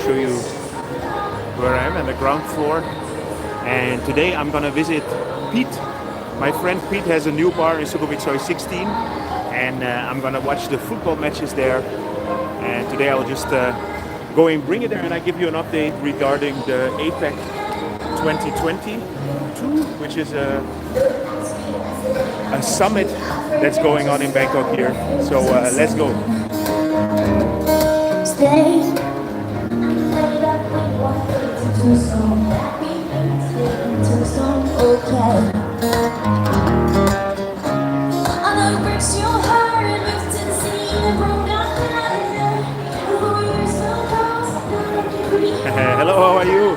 show you where I am at the ground floor. And today I'm gonna visit Piet. My friend Piet has a new bar in Sukhumvit Soi 16, and I'm gonna watch the football matches there. And today I'll just go and bring it there, and I give you an update regarding the APEC 2022, which is a summit that's going on in Bangkok here. So let's go. Hello, how are you?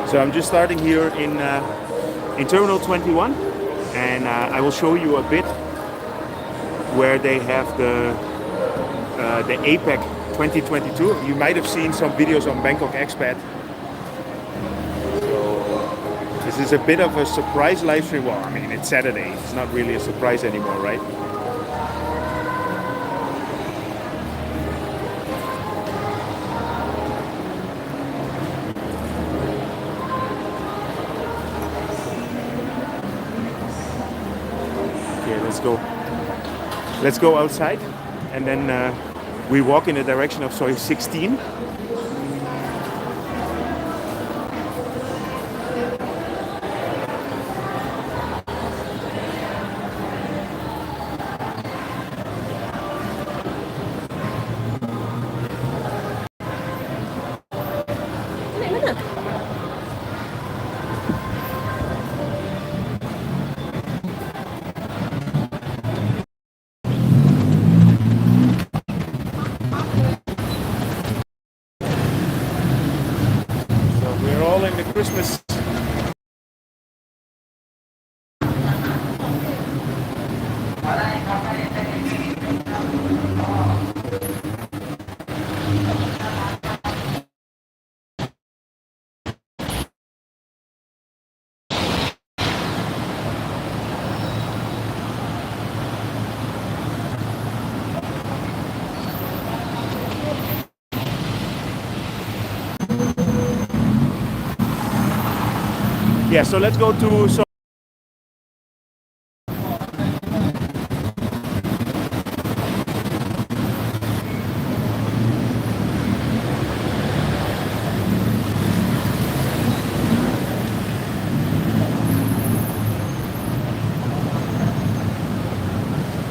So I'm just starting here in Terminal 21, and I will show you a bit where they have the APEC 2022. You might have seen some videos on Bangkok Expat. So this is a bit of a surprise live stream. Well, I mean, it's Saturday. It's not really a surprise anymore, right? Let's go outside, and then we walk in the direction of Soi 16. Christmas. Yeah, so let's go to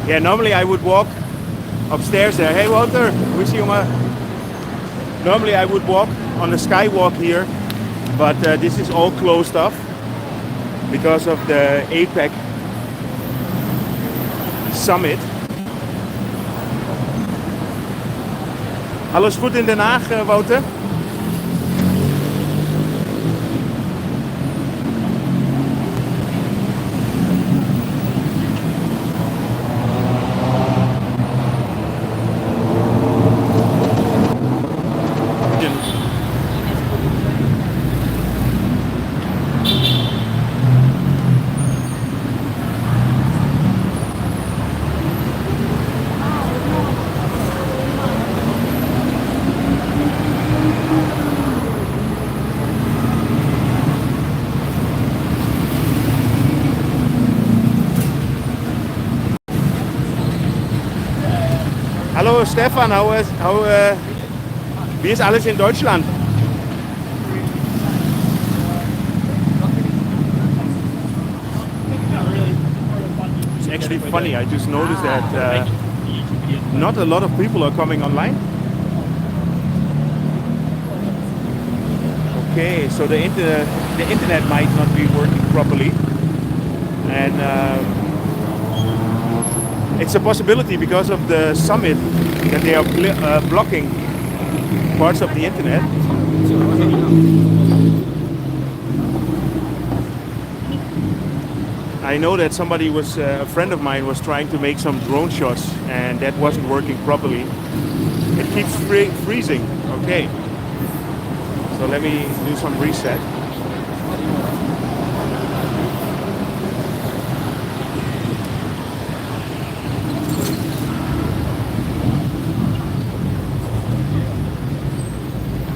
yeah, normally I would walk upstairs there. Hey Walter, we see you. Normally I would walk on the skywalk here, but this is all closed off because of the APEC summit. Alles goed in Den Haag, Wouter? Hallo Stefan, wie ist alles in Deutschland? It's actually funny, I just noticed that not a lot of people are coming online. Okay, so the internet might not be working properly, and it's a possibility because of the summit that they are blocking parts of the internet. I know that somebody was, a friend of mine was trying to make some drone shots and that wasn't working properly. It keeps freezing. Okay. So let me do some reset.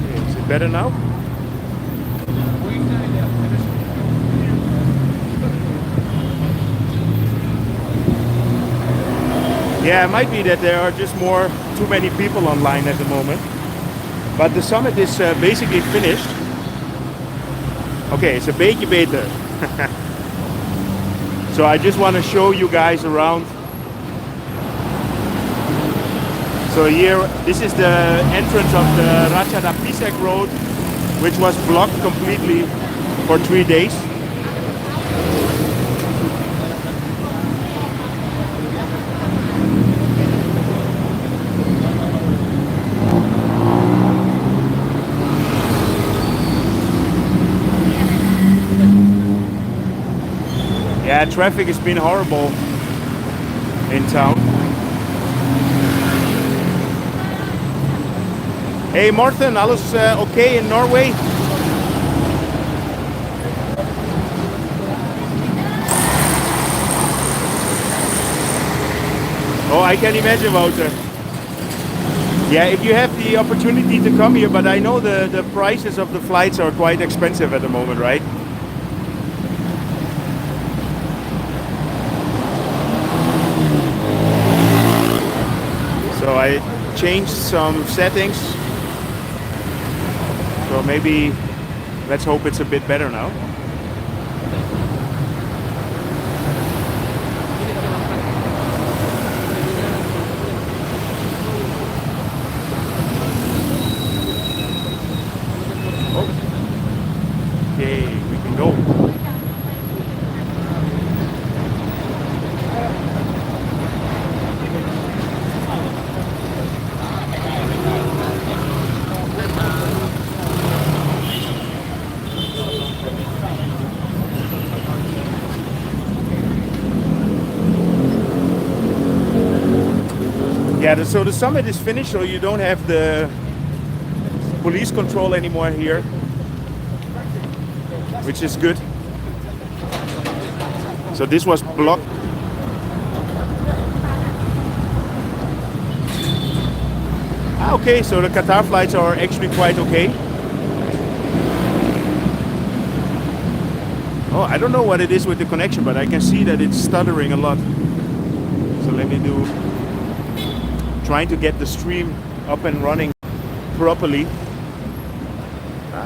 Okay, is it better now? Yeah, it might be that there are just too many people online at the moment. But the summit is basically finished. Okay, it's a beetje beter. So I just want to show you guys around. So here, this is the entrance of the Ratchada Piet Road, which was blocked completely for 3 days. Yeah, traffic has been horrible in town. Hey Martin, alles okay in Norway? Oh, I can imagine, Wouter. Yeah, if you have the opportunity to come here, but I know the prices of the flights are quite expensive at the moment, right? So I changed some settings. So maybe, let's hope it's a bit better now. Okay, we can go. Yeah, so the summit is finished, so you don't have the police control anymore here, which is good. So this was blocked. Okay, so the Qatar flights are actually quite okay. Oh, I don't know what it is with the connection, but I can see that it's stuttering a lot. So let me trying to get the stream up and running properly.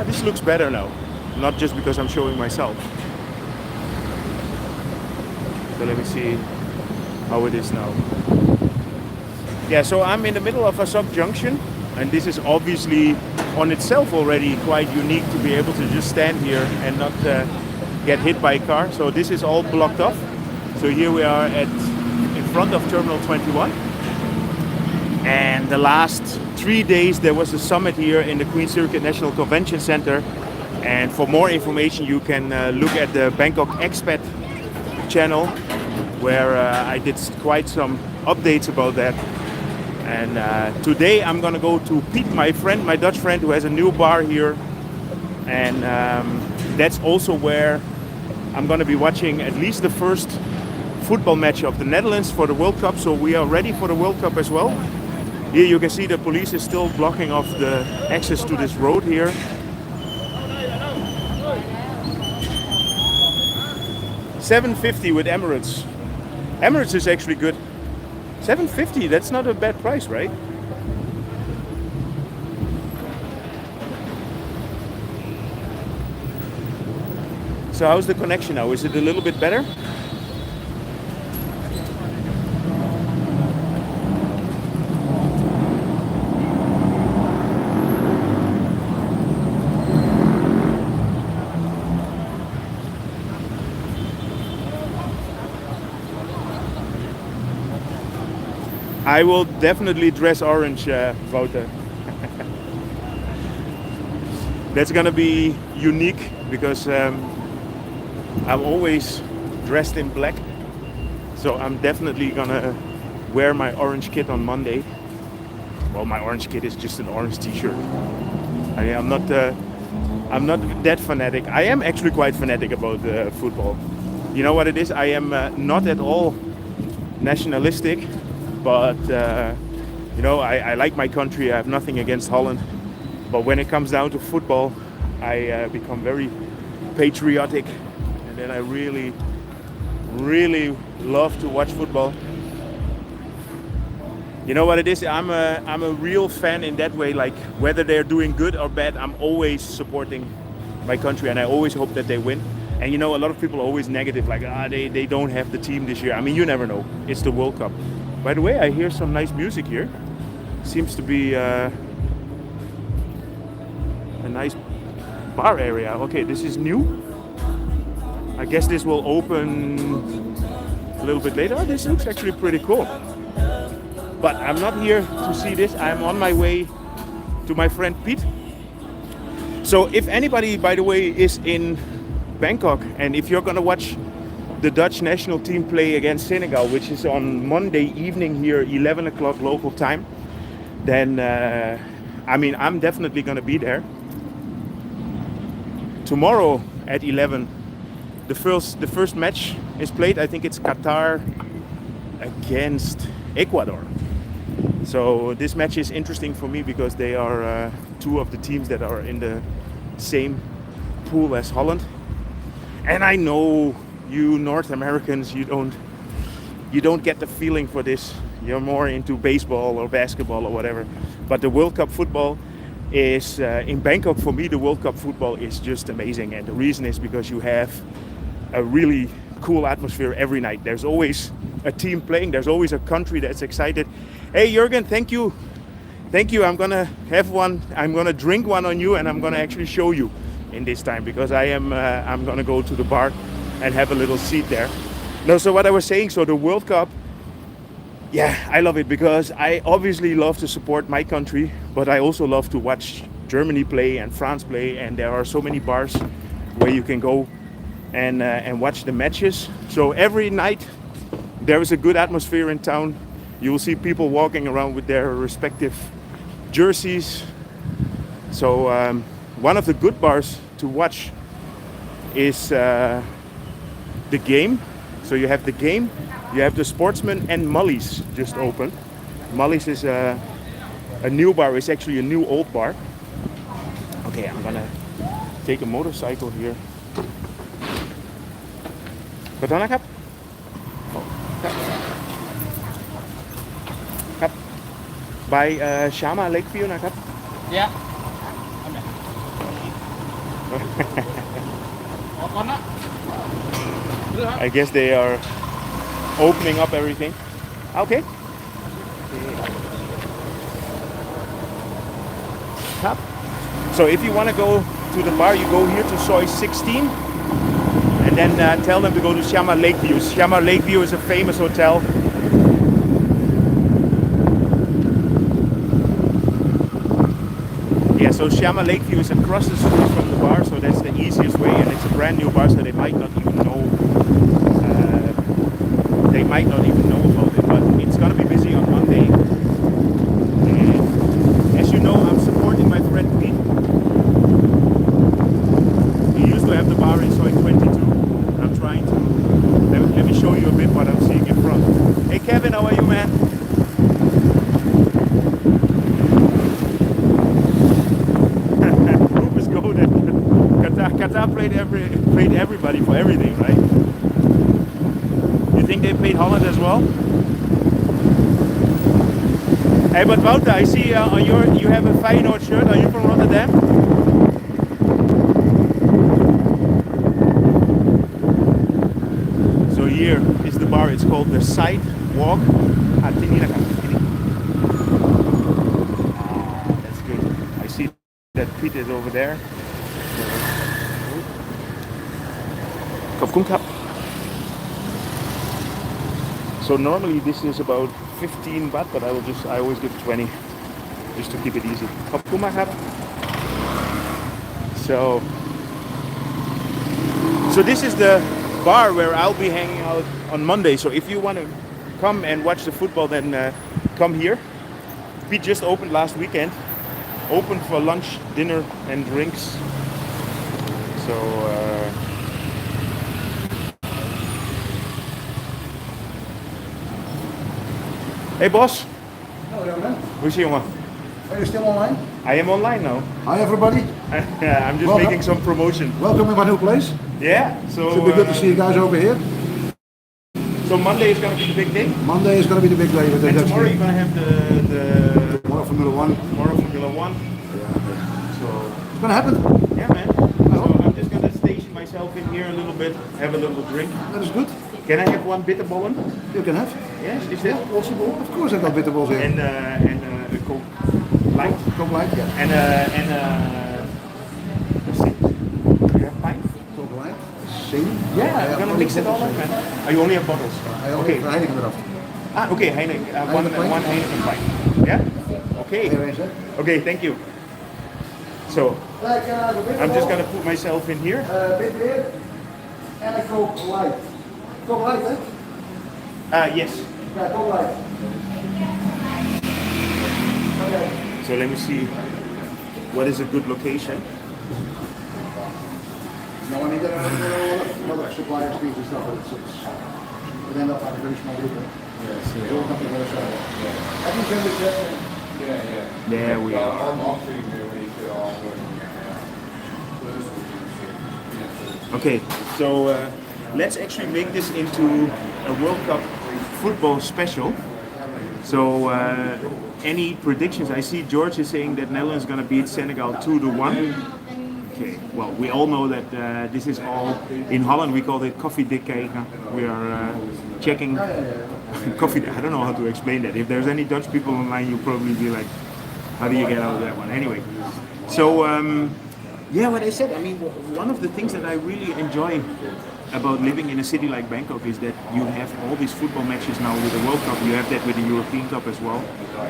This looks better now, not just because I'm showing myself. So let me see how it is now. Yeah, so I'm in the middle of a sub-junction, and this is obviously on itself already quite unique to be able to just stand here and not get hit by a car. So this is all blocked off. So here we are in front of Terminal 21. And the last 3 days there was a summit here in the Queen Circuit National Convention Center. And for more information you can look at the Bangkok Expat channel, where I did quite some updates about that. And today I'm gonna go to Piet, my Dutch friend, who has a new bar here. And that's also where I'm gonna be watching at least the first football match of the Netherlands for the World Cup. So we are ready for the World Cup as well. Here you can see the police is still blocking off the access to this road here. $7.50 with Emirates. Emirates is actually good. $7.50, that's not a bad price, right? So how's the connection now? Is it a little bit better? I will definitely dress orange, Wouter. That's gonna be unique because I'm always dressed in black. So I'm definitely gonna wear my orange kit on Monday. Well, my orange kit is just an orange t-shirt. I'm not I'm not that fanatic. I am actually quite fanatic about football. You know what it is? I am not at all nationalistic, but you know, I like my country. I have nothing against Holland. But when it comes down to football, I become very patriotic, and then I really, really love to watch football. You know what it is? I'm a real fan in that way. Like whether they're doing good or bad, I'm always supporting my country, and I always hope that they win. And you know, a lot of people are always negative, like they don't have the team this year. I mean, you never know. It's the World Cup. By the way, I hear some nice music here. Seems to be a nice bar area. Okay, this is new. I guess this will open a little bit later. Oh, this looks actually pretty cool. But I'm not here to see this. I'm on my way to my friend Piet. So if anybody, by the way, is in Bangkok, and if you're gonna watch the Dutch national team play against Senegal, which is on Monday evening here, 11 o'clock local time, then I mean, I'm definitely gonna be there. Tomorrow at 11, the first match is played. I think it's Qatar against Ecuador. So this match is interesting for me because they are two of the teams that are in the same pool as Holland. And I know you North Americans, you don't get the feeling for this. You're more into baseball or basketball or whatever. But the World Cup football is in Bangkok. For me, the World Cup football is just amazing, and the reason is because you have a really cool atmosphere every night. There's always a team playing. There's always a country that's excited. Hey Jürgen, thank you. I'm gonna have one. I'm gonna drink one on you, and I'm gonna actually show you in this time because I'm gonna go to the bar and have a little seat there. No, so what I was saying, so the World Cup, yeah, I love it because I obviously love to support my country, but I also love to watch Germany play and France play, and there are so many bars where you can go and watch the matches. So every night there is a good atmosphere in town. You will see people walking around with their respective jerseys. So one of the good bars to watch is the Game. So you have the Game, you have the Sportsman, and Mully's just opened. Mully's is a new bar. It's actually a new old bar. Okay, I'm gonna take a motorcycle here. ขอโทษนะครับครับ by Shama Lakeview นะครับ Yeah. I guess they are opening up everything. Okay. So if you want to go to the bar, you go here to Soi 16 and then tell them to go to Shama Lakeview. Shama Lakeview is a famous hotel. Yeah, so Shama Lakeview is across the street from the bar, so that's the easiest way, and it's a brand new bar, so they might not even know. They might not even know about it, but it's gonna be busy on Monday. And as you know, I'm supporting my friend Piet. He used to have the bar in Soi 22. I'm trying to let me show you a bit what I'm seeing in front. Hey Kevin, how are you, man? Qatar played everybody for everything, right? You think they played Holland as well? Hey, but Wouter, I see you have a Feyenoord shirt. Are you from Rotterdam? So here is the bar. It's called the Sidewalk. That's good. I see that Piet is over there. So normally this is about 15 baht, but I always give 20 just to keep it easy. So this is the bar where I'll be hanging out on Monday. So if you want to come and watch the football, then come here. We just opened last weekend. Open for lunch, dinner and drinks. So hey boss, Hello, young man. hoe is ie jongen? Are you still online? I am online now. Hi, everybody. I'm just Welcome. making some promotion. Welcome in my new place. Yeah, so Should be good to see you guys over here. So Monday is gonna be the big day. Monday is going to be the big day with the And Dutch tomorrow team. you're gonna have the Tomorrow Formula 1. tomorrow Formula One. So It's going to happen. yeah, man. So I'm just gonna station myself in here a little bit, have a little drink. That is good. Can I have one bitterballen? You can have. Yes, is that possible? Of course, I've got bitterballs here. And a Coke light. Coke light, yeah. And let's see. Do you have pint? Coke light. Same. Yeah, I'm gonna mix it all up, man. Oh, you only have bottles? I only Okay. have Heineken erachter. Ah, okay, Heineken. Heineken pint? One Heineken pint. Yeah? Okay. Here is it. Okay, thank you. So, I'm just gonna put myself in here. Bit beer and a Coke light. Coke light, eh? Yes. Yeah, Coke light. Okay. So let me see what is a good location. No, I need another supplier speech and stuff, but it end up like a very small group. Yes, We'll come to the other side. I can send it to there we are. Okay, so let's actually make this into a World Cup football special. So any predictions? I see George is saying that Netherlands is going to beat Senegal 2-1. Okay, well, we all know that this is all, in Holland we call it koffiedik kijken. We are checking coffee. I don't know how to explain that. If there's any Dutch people online, you'll probably be like, how do you get out of that one? Anyway, so yeah, what I said, I mean, one of the things that I really enjoy about living in a city like Bangkok is that you have all these football matches now with the World Cup. You have that with the European Cup as well,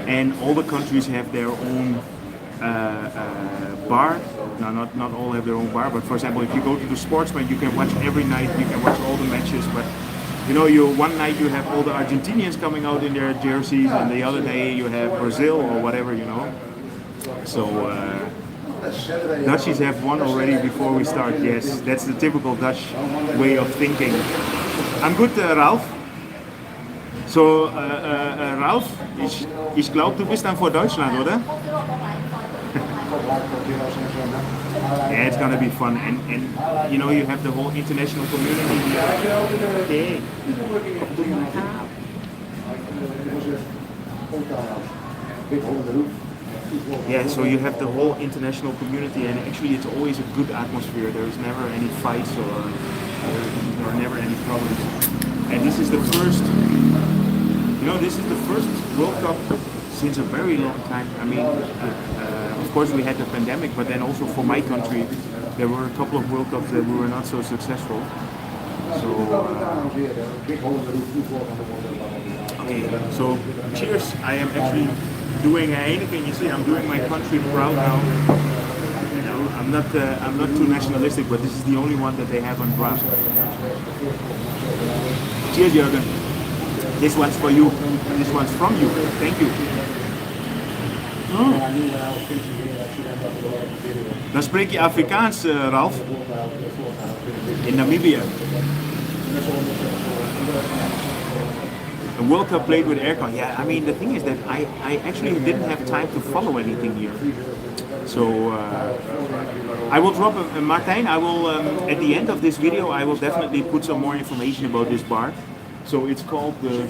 and all the countries have their own bar. No, not all have their own bar, but for example, if you go to the Sportsman, you can watch every night. You can watch all the matches, but you know, one night you have all the Argentinians coming out in their jerseys, and the other day you have Brazil or whatever, you know. So Dutchies have won already before we start. Yes, that's the typical Dutch way of thinking. I'm good, Ralf. So Ralf, ich glaube, du bist dann vor Deutschland, oder? Yeah, it's gonna be fun, and you know, you have the whole international community here. Yeah, so you have the whole international community, and actually it's always a good atmosphere. There's never any fights or there are never any problems. And this is the first, you know, this is the first World Cup since a very long time. I mean, of course we had the pandemic, but then also for my country, there were a couple of World Cups that we were not so successful. So, okay, so cheers. I am actually doing Heineken. You see, I'm doing my country proud now. You know, I'm not too nationalistic, but this is the only one that they have on draft. Cheers, Jürgen. This one's for you. This one's from you. Thank you. Dan spreek je Afrikaans, Ralf? In Namibia. The World Cup played with aircon. Yeah, I mean, the thing is that I actually didn't have time to follow anything here. So I will drop Martijn. I will at the end of this video I will definitely put some more information about this bar. So it's called the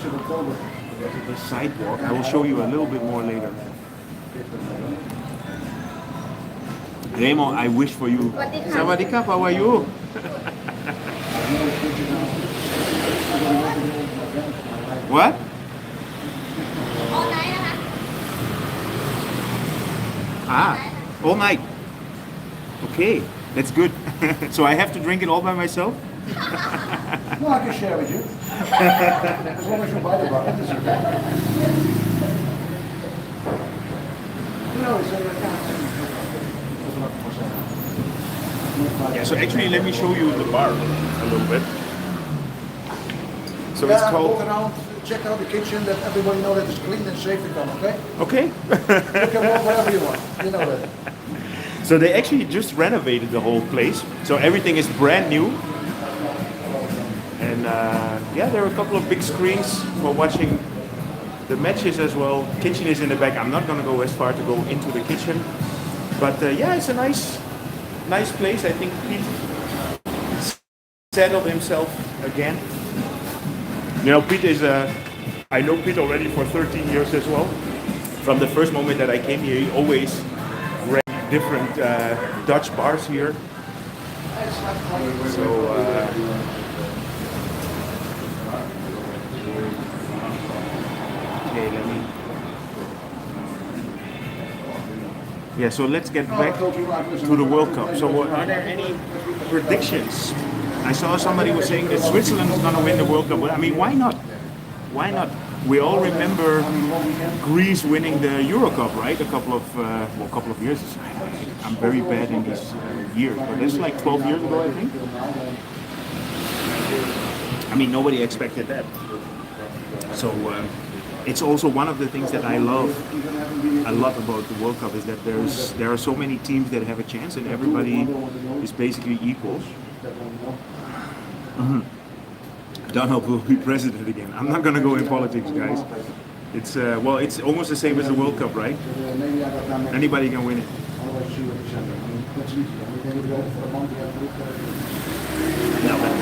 Sidewalk. I will show you a little bit more later. Remo, I wish for you. Sawadee krap, how are you? What? All night, All night. Okay, that's good. So I have to drink it all by myself? No, I can share with you. As long as you buy the bucket, it's okay. Yeah, so actually let me show you the bar a little bit. So it's Walk called... around, check out the kitchen, let everybody know that it's clean and safe to come, okay? Okay. You can walk wherever you want, you know that. So they actually just renovated the whole place. So everything is brand new. And yeah, there are a couple of big screens for watching the matches as well. Kitchen is in the back. I'm not gonna go as far to go into the kitchen. But yeah, it's a nice place. I think Piet settled himself again. You know, Piet is I know Piet already for 13 years as well. From the first moment that I came here, he always ran different Dutch bars here. So okay, let me. Yeah, so let's get back to the World Cup. So are there any predictions? I saw somebody was saying that Switzerland is going to win the World Cup. I mean, why not? Why not? We all remember Greece winning the Euro Cup, right? A couple of years. I'm very bad in these years, but it's like 12 years ago, I think. I mean, nobody expected that. So it's also one of the things that I love a lot about the World Cup is that there are so many teams that have a chance and everybody is basically equal. Donald will be president again. I'm not gonna go in politics, guys. It's well, it's almost the same as the World Cup, right? Anybody can win it. No, but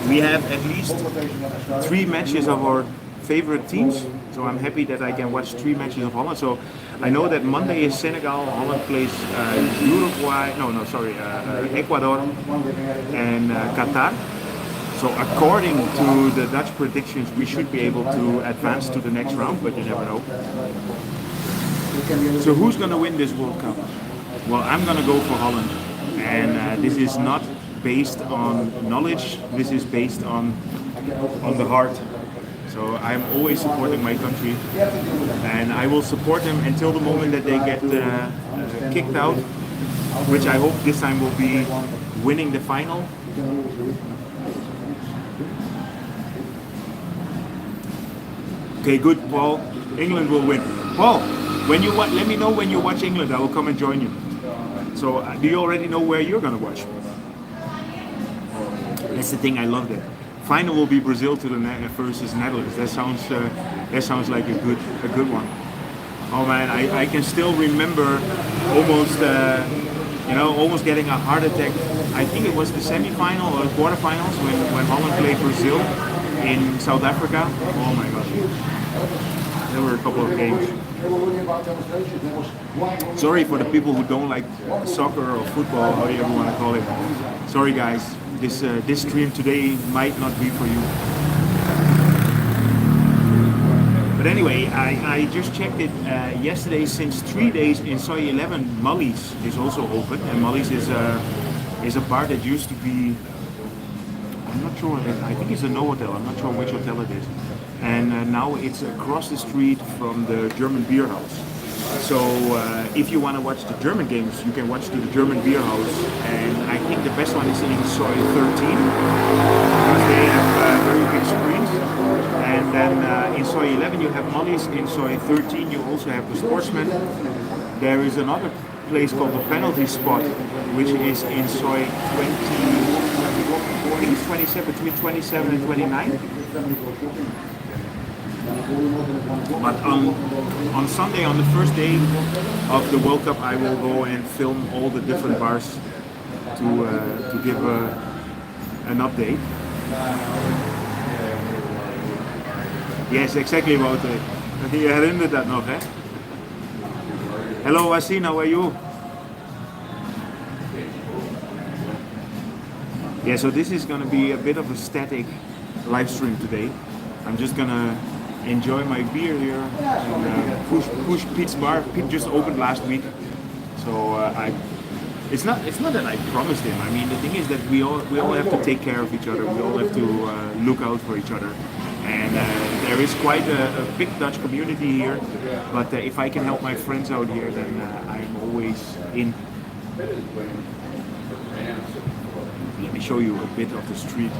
we have at least 3 matches of our favorite teams. So I'm happy that I can watch 3 matches of Holland. So I know that Monday is Senegal, Holland plays Uruguay, Ecuador and Qatar. So according to the Dutch predictions, we should be able to advance to the next round, but you never know. So who's going to win this World Cup? Well, I'm going to go for Holland. And this is not based on knowledge, this is based on the heart. So I'm always supporting my country, and I will support them until the moment that they get kicked out, which I hope this time will be winning the final. Okay, good, Paul. England will win. Paul, when you let me know when you watch England. I will come and join you. So, do you already know where you're gonna watch? That's the thing. I love that. Final will be Brazil versus Netherlands. That sounds like a good one. Oh man, I can still remember almost getting a heart attack. I think it was the semi-final or quarterfinals when Holland played Brazil in South Africa. Oh my gosh, there were a couple of games. Sorry for the people who don't like soccer or football, however you want to call it. Sorry guys. This stream today might not be for you. But anyway, I just checked it yesterday. Since 3 days in Soi 11, Mully's is also open, and Mully's is a bar that used to be. I'm not sure. I think it's a Novotel. I'm not sure which hotel it is. And now it's across the street from the German beer house. So if you want to watch the German games, you can watch the German beer house, and I think the best one is in Soi 13 because they have very big screens. And then in Soi 11 you have Mully's. In Soi 13 you also have the Sportsman. There is another place called the Penalty Spot, which is in Soi 20. I think it's 27, between 27 and 29. But on Sunday, on the first day of the World Cup, I will go and film all the different bars to give an update. Yes, exactly about it. Je herinnert dat nog, hè? Hello, Wasim, how are you? Yeah, so this is going to be a bit of a static live stream today. I'm just going to enjoy my beer here and push Piet's bar. Piet just opened last week, so it's not that I promised him. I mean, the thing is that we all have to take care of each other. We all have to look out for each other, and there is quite a big Dutch community here. But if I can help my friends out here, then I'm always in. Let me show you a bit of the street.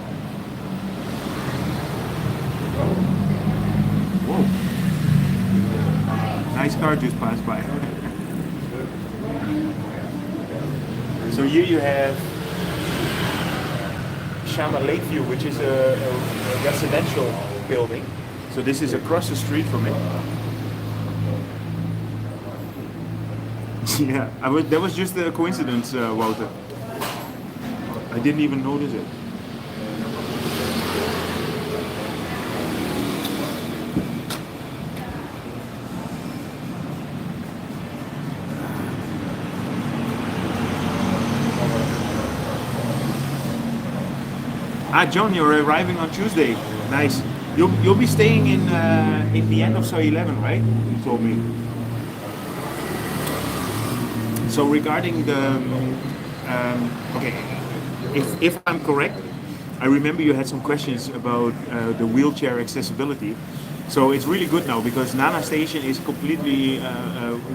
Whoa! Nice car just passed by. So here you have Shama Lakeview, which is a residential building. So this is across the street from it. Yeah, that was just a coincidence, Wouter. I didn't even notice it. Ah, John, you're arriving on Tuesday. Nice. You'll be staying in the end of Soi 11, right? You told me. So regarding the okay, if I'm correct, I remember you had some questions about the wheelchair accessibility. So it's really good now because Nana Station is completely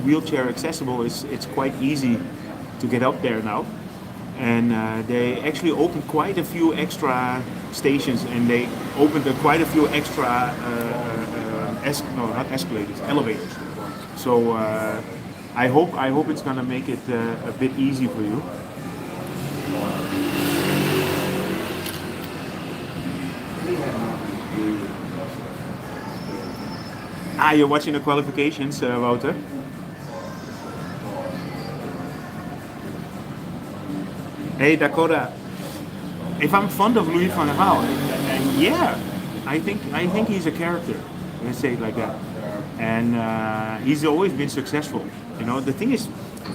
wheelchair accessible. It's quite easy to get up there now. And they actually opened quite a few extra stations, and they opened quite a few extra not escalators, elevators. So I hope it's gonna make it a bit easy for you. Ah, you're watching the qualifications, Wouter. Hey Dakota, if I'm fond of Louis van Gaal, yeah, I think he's a character. Let's say it like that, and he's always been successful. You know, the thing is,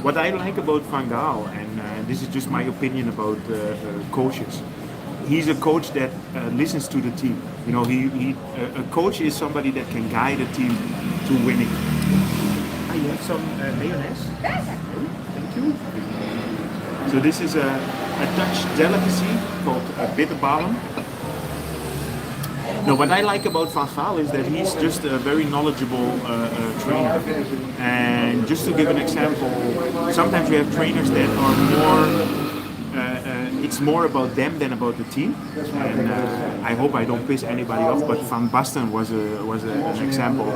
what I like about Van Gaal, and this is just my opinion about coaches. He's a coach that listens to the team. You know, a coach is somebody that can guide a team to winning. Ah, you have some mayonnaise? Thank you. So this is a Dutch delicacy called bitterballen. No, what I like about Van Gaal is that he's just a very knowledgeable trainer. And just to give an example, sometimes we have trainers that are more, it's more about them than about the team. And I hope I don't piss anybody off, but Van Basten was an example.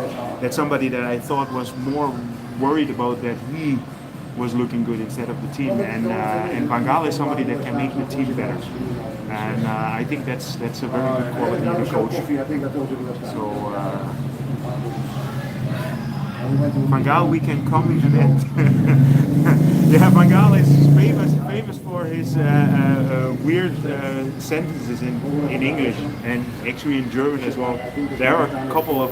That's somebody that I thought was more worried about that he was looking good instead of the team, and Van Gaal is somebody that can make the team better, and I think that's a very good quality in a coach. So Van Gaal, we can come in that. Yeah, Van Gaal is famous for his weird sentences in English and actually in German as well. There are a couple of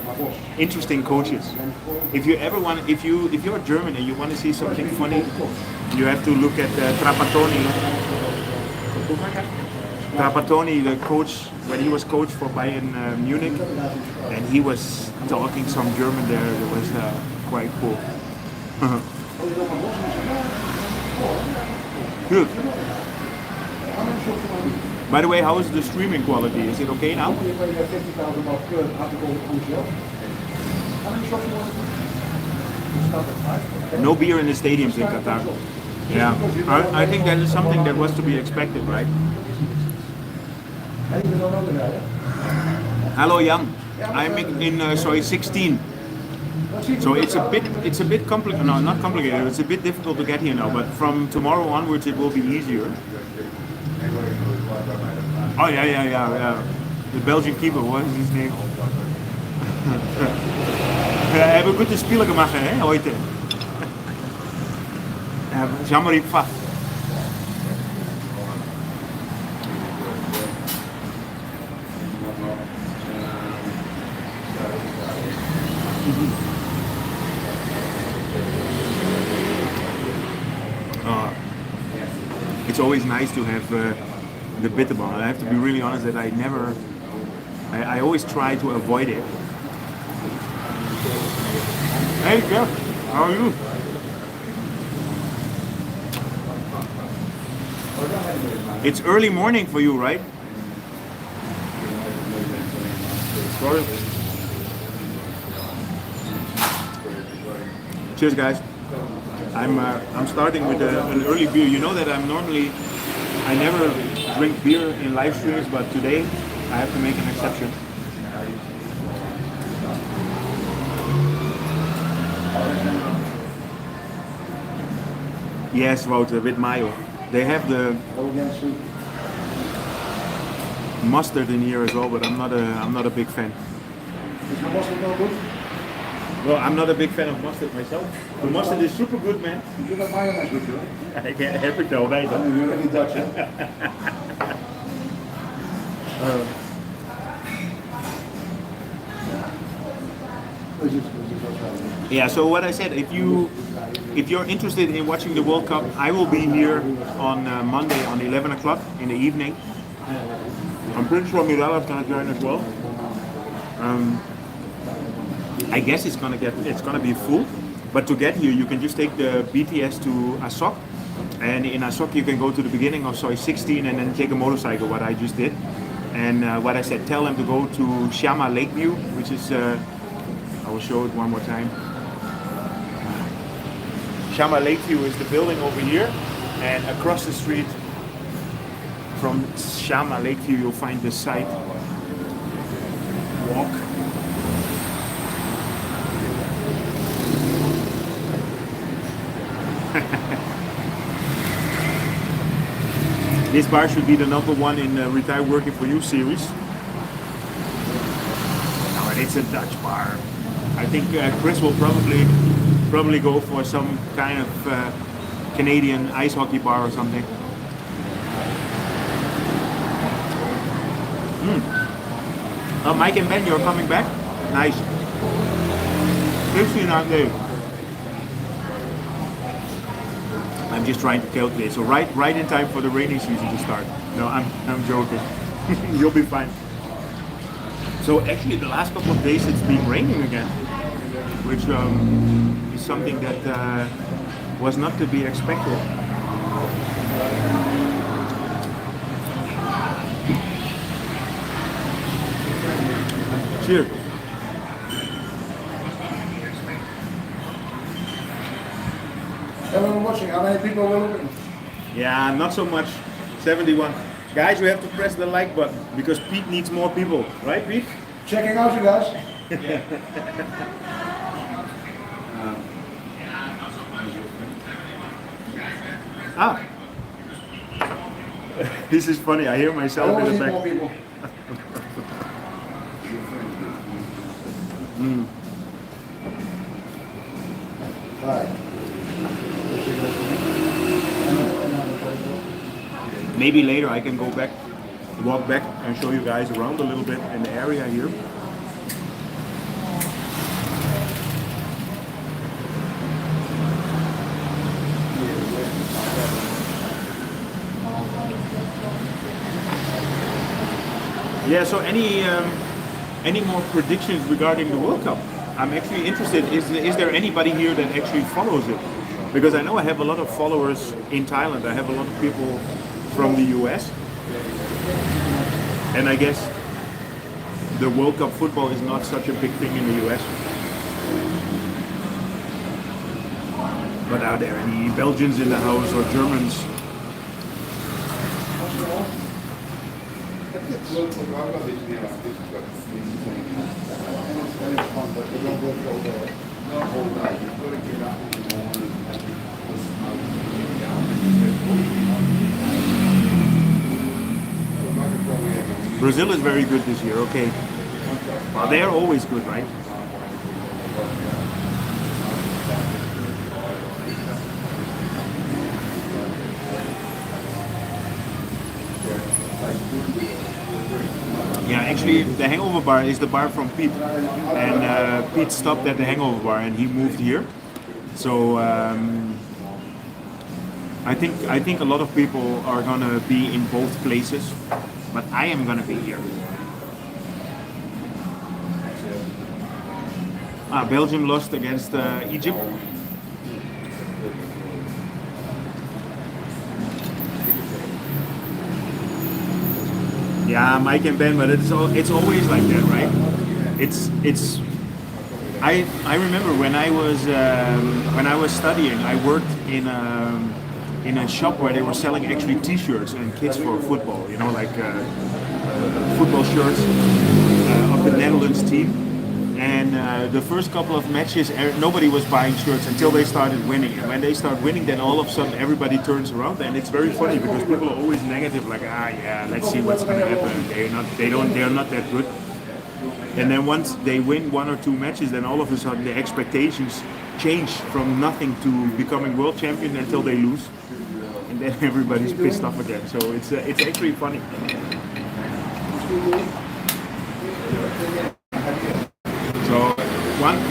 interesting coaches. If you're German and you want to see something funny, you have to look at Trapattoni. Trapattoni, the coach, when he was coach for Bayern Munich, and he was talking some German there. That was quite cool. Good. By the way, how is the streaming quality? Is it okay now? No beer in the stadiums in Qatar. Yeah, I think that is something that was to be expected, right? Hello, Jan. I'm in Soi 16. So it's a bit complicated. No, not complicated. It's a bit difficult to get here now. But from tomorrow onwards, it will be easier. Oh yeah. The Belgian keeper, what is his name? Hebben we gute Spiele gemacht, hè, heute. Jean-Marie Pfaff. It's always nice to have the bitterball. I have to be really honest that I always try to avoid it. Hey Jeff, how are you? It's early morning for you, right? Sorry. Cheers, guys. I'm starting with an early beer. You know that I never drink beer in live streams, but today I have to make an exception. Yes, Wouter, with mayo. They have the Go again, sweet. mustard in here as well, but I'm not a big fan. Is the mustard no good? Well, I'm not a big fan of mustard myself. The mustard is super good, man. You got mayonnaise with you, hè? Ik heb ik nou bij. You're really Dutch, hè? Yeah, so what I said, if you're interested in watching the World Cup, I will be here on Monday on 11 o'clock in the evening. I'm pretty sure Mirella is going to join as well. I guess it's gonna be full, but to get here you can just take the BTS to Asok, and in Asok you can go to the beginning of Soi 16 and then take a motorcycle, what I just did. And what I said, tell them to go to Shama Lakeview, which is I will show it one more time. Shama Lakeview is the building over here, and across the street from Shama Lakeview you'll find the Sidewalk. This bar should be the #1 in the Retire Working For You series. Now, and it's a Dutch bar. I think Chris will probably go for some kind of Canadian ice hockey bar or something. Oh, Mike and Ben, you're coming back? Nice. 15 out there. I'm just trying to calculate. So right in time for the rainy season to start. No, I'm joking. You'll be fine. So actually the last couple of days it's been raining again, which is something that was not to be expected. Cheers. Everyone watching, how many people were looking? Yeah, not so much. 71. Guys, we have to press the like button because Piet needs more people. Right, Piet? Checking out, you guys. Ah. This is funny. I hear I myself always in need the more back. people. Right. Maybe later I can go back, walk back and show you guys around a little bit in the area here. Yeah, so any more predictions regarding the World Cup? I'm actually interested, is there anybody here that actually follows it? Because I know I have a lot of followers in Thailand, I have a lot of people from the US. And I guess the World Cup football is not such a big thing in the US. But are there any Belgians in the house or Germans? Brazil is very good this year, okay. Well, they are always good, right? Yeah, actually, the Hangover Bar is the bar from Piet, and Piet stopped at the Hangover Bar, and he moved here. So I think a lot of people are gonna be in both places, but I am gonna be here. Belgium lost against Egypt. Yeah, Mike and Ben, but it's always like that, right? I remember when I was studying, I worked in a shop where they were selling actually T-shirts and kits for football. You know, like football shirts of the Netherlands team. And the first couple of matches, nobody was buying shirts until they started winning. And when they start winning, then all of a sudden everybody turns around, and it's very funny because people are always negative, like yeah, let's see what's going to happen. They're not that good. And then once they win 1 or 2 matches, then all of a sudden the expectations change from nothing to becoming world champion until they lose, and then everybody's pissed off again. So it's actually funny. So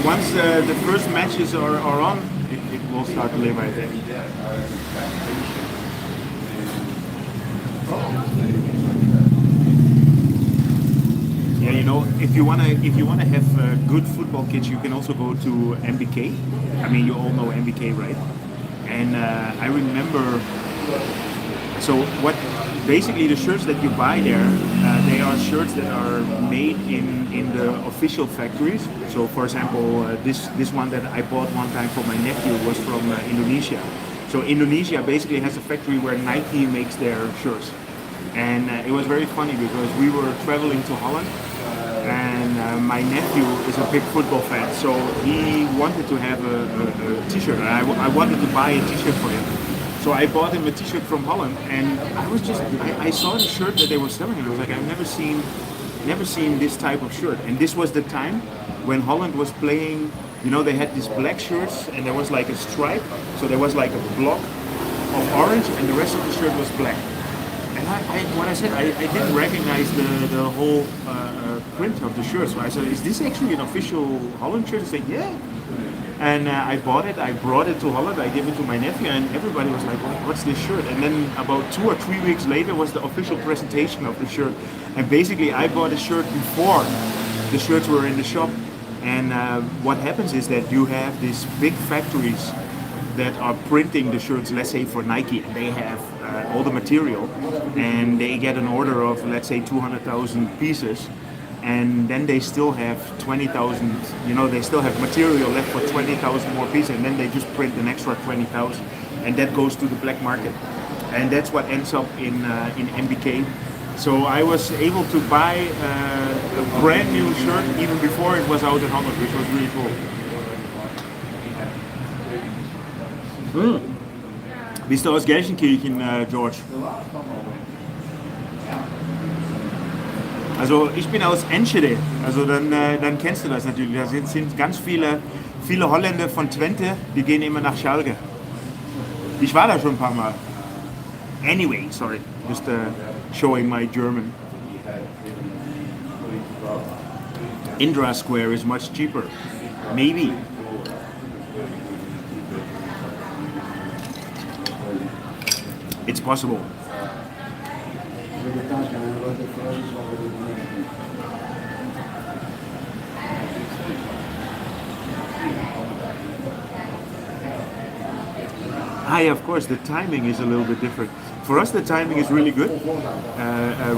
once the first matches are on, it will start to live, I think. Yeah, you know, if you wanna have good football kits, you can also go to MBK. I mean, you all know MBK, right? And I remember. So what? Basically, the shirts that you buy there, they are shirts that are made in the official factories. So, for example, this one that I bought one time for my nephew was from Indonesia. So Indonesia basically has a factory where Nike makes their shirts. And it was very funny because we were traveling to Holland, and my nephew is a big football fan, so he wanted to have a t-shirt, and I wanted to buy a t-shirt for him. So I bought him a t-shirt from Holland, and I saw the shirt that they were selling, and I was like, I've never seen this type of shirt. And this was the time when Holland was playing, you know, they had these black shirts, and there was like a stripe, so there was like a block of orange, and the rest of the shirt was black. And I didn't recognize the whole print of the shirt. So I said, is this actually an official Holland shirt? He said, yeah. And I bought it, I brought it to Holland, I gave it to my nephew, and everybody was like, what's this shirt? And then about 2 or 3 weeks later was the official presentation of the shirt. And basically I bought a shirt before the shirts were in the shop. And what happens is that you have these big factories that are printing the shirts, let's say for Nike, and they have all the material, and they get an order of, let's say, 200,000 pieces, and then they still have 20,000, you know, they still have material left for 20,000 more pieces, and then they just print an extra 20,000, and that goes to the black market, and that's what ends up in MBK. So I was able to buy a brand new shirt even before it was out in Holland, which was really cool. Bist du aus Gelsenkirchen, George? Also ich bin aus Enschede, also dann kennst du das natürlich. Da sind ganz viele Holländer von Twente, die gehen immer nach Schalke. Ich war da schon ein paar Mal. Anyway, sorry, just showing my German. Indra Square is much cheaper, maybe. It's possible. Yeah, of course, the timing is a little bit different. For us, the timing is really good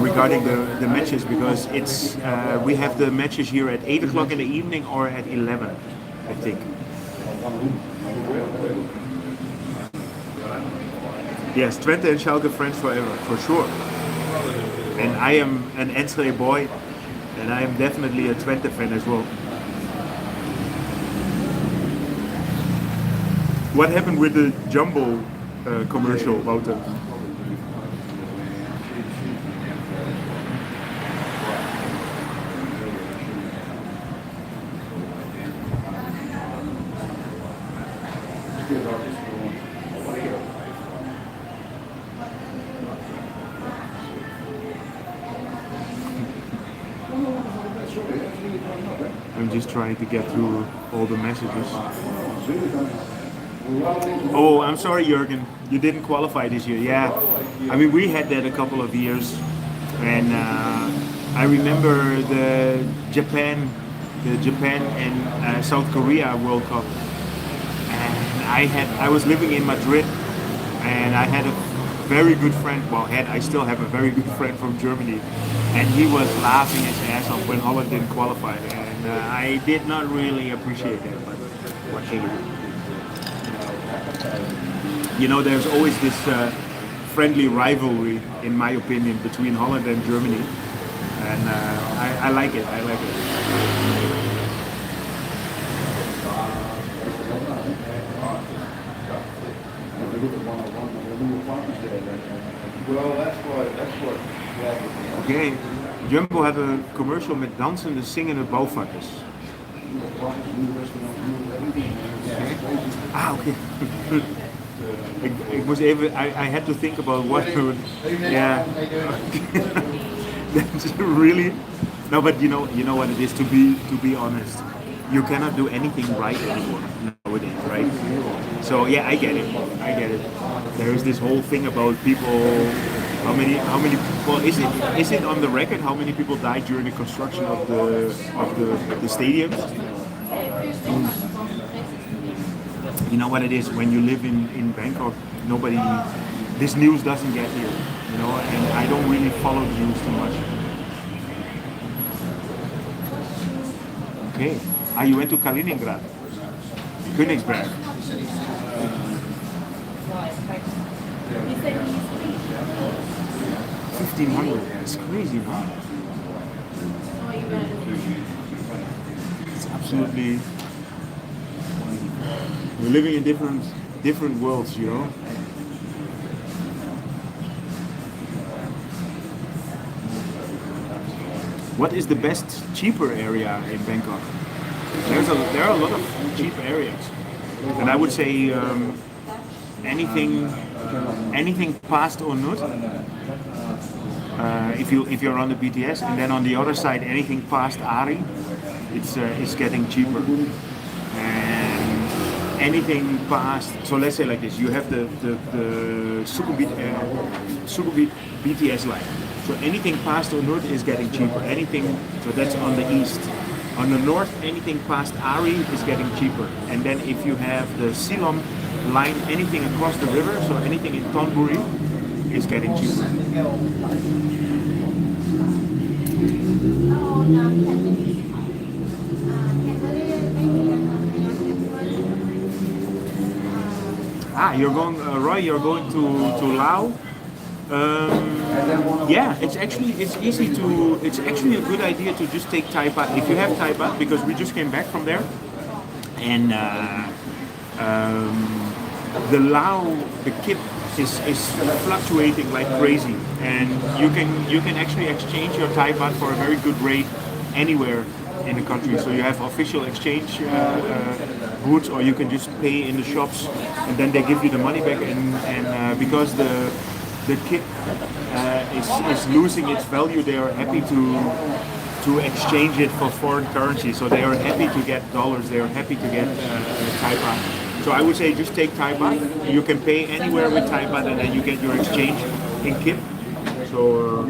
regarding the matches, because it's we have the matches here at 8 o'clock in the evening or at 11, I think. Yes, Twente and Schalke friends forever, for sure. And I am an Enschede boy, and I am definitely a Twente fan as well. What happened with the Jumbo commercial, Wouter? I'm just trying to get through all the messages. Oh, I'm sorry, Jürgen. You didn't qualify this year. Yeah, I mean, we had that a couple of years, and I remember the Japan and South Korea World Cup, and I was living in Madrid, and I had a very good friend. Well, I still have a very good friend from Germany, and he was laughing his ass off when Holland didn't qualify, and I did not really appreciate that. But what can you do? You know, there's always this friendly rivalry, in my opinion, between Holland and Germany, and I like it. I like it. look at one of the new apartments there. Well, that's what happened. Oké, Jumbo had een commercial met dansende, zingende bouwvakkers. Nieuwe apartments, nieuwe restaurants, nieuwe everything. Ah, oké. ik moest even, I had to think about what would, yeah. That's really, no, but you know what it is, to be honest. You cannot do anything right anymore nowadays, right? So yeah, I get it. There is this whole thing about people. How many? Well, is it on the record? How many people died during the construction of the stadiums? You know what it is when you live in Bangkok. Nobody, this news doesn't get here, and I don't really follow the news too much. Okay. Ah, you went to Kaliningrad, Königsberg. 1500. That's crazy, man. It's absolutely. We're living in different worlds, What is the best cheaper area in Bangkok? There are a lot of cheap areas, and I would say anything past Onut. If you're on the BTS, and then on the other side, anything past Ari, it's getting cheaper. And anything past, so let's say like this, you have the Sukhumvit BTS line. So anything past Onut is getting cheaper. So that's on the east. On the north, anything past Ari is getting cheaper. And then if you have the Silom line, anything across the river, so anything in Thonburi is getting cheaper. Ah, you're going, Roy. You're going to Laos. Yeah, it's actually a good idea to just take Thai baht if you have Thai baht, because we just came back from there, and the Lao, the kip is fluctuating like crazy, and you can actually exchange your Thai baht for a very good rate anywhere in the country. So you have official exchange booths, or you can just pay in the shops, and then they give you the money back, and because the kip is losing its value, they are happy to exchange it for foreign currency. So they are happy to get dollars, they are happy to get Thai baht. So I would say just take Thai baht. You can pay anywhere with Thai baht, and then you get your exchange in kip. So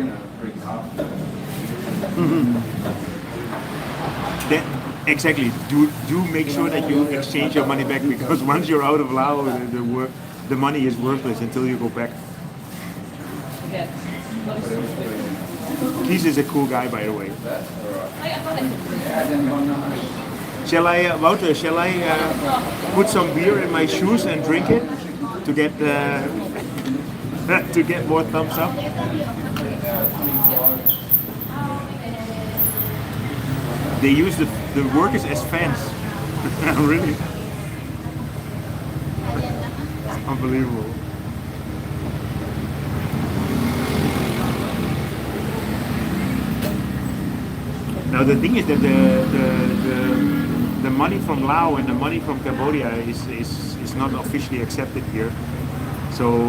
exactly. Do make sure that you exchange your money back, because once you're out of Laos, the money is worthless until you go back. Keith is a cool guy, by the way. Wouter, shall I put some beer in my shoes and drink it to get to get more thumbs up? They use the workers as fans. Really? It's unbelievable. Now the thing is that the money from Laos and the money from Cambodia is not officially accepted here. So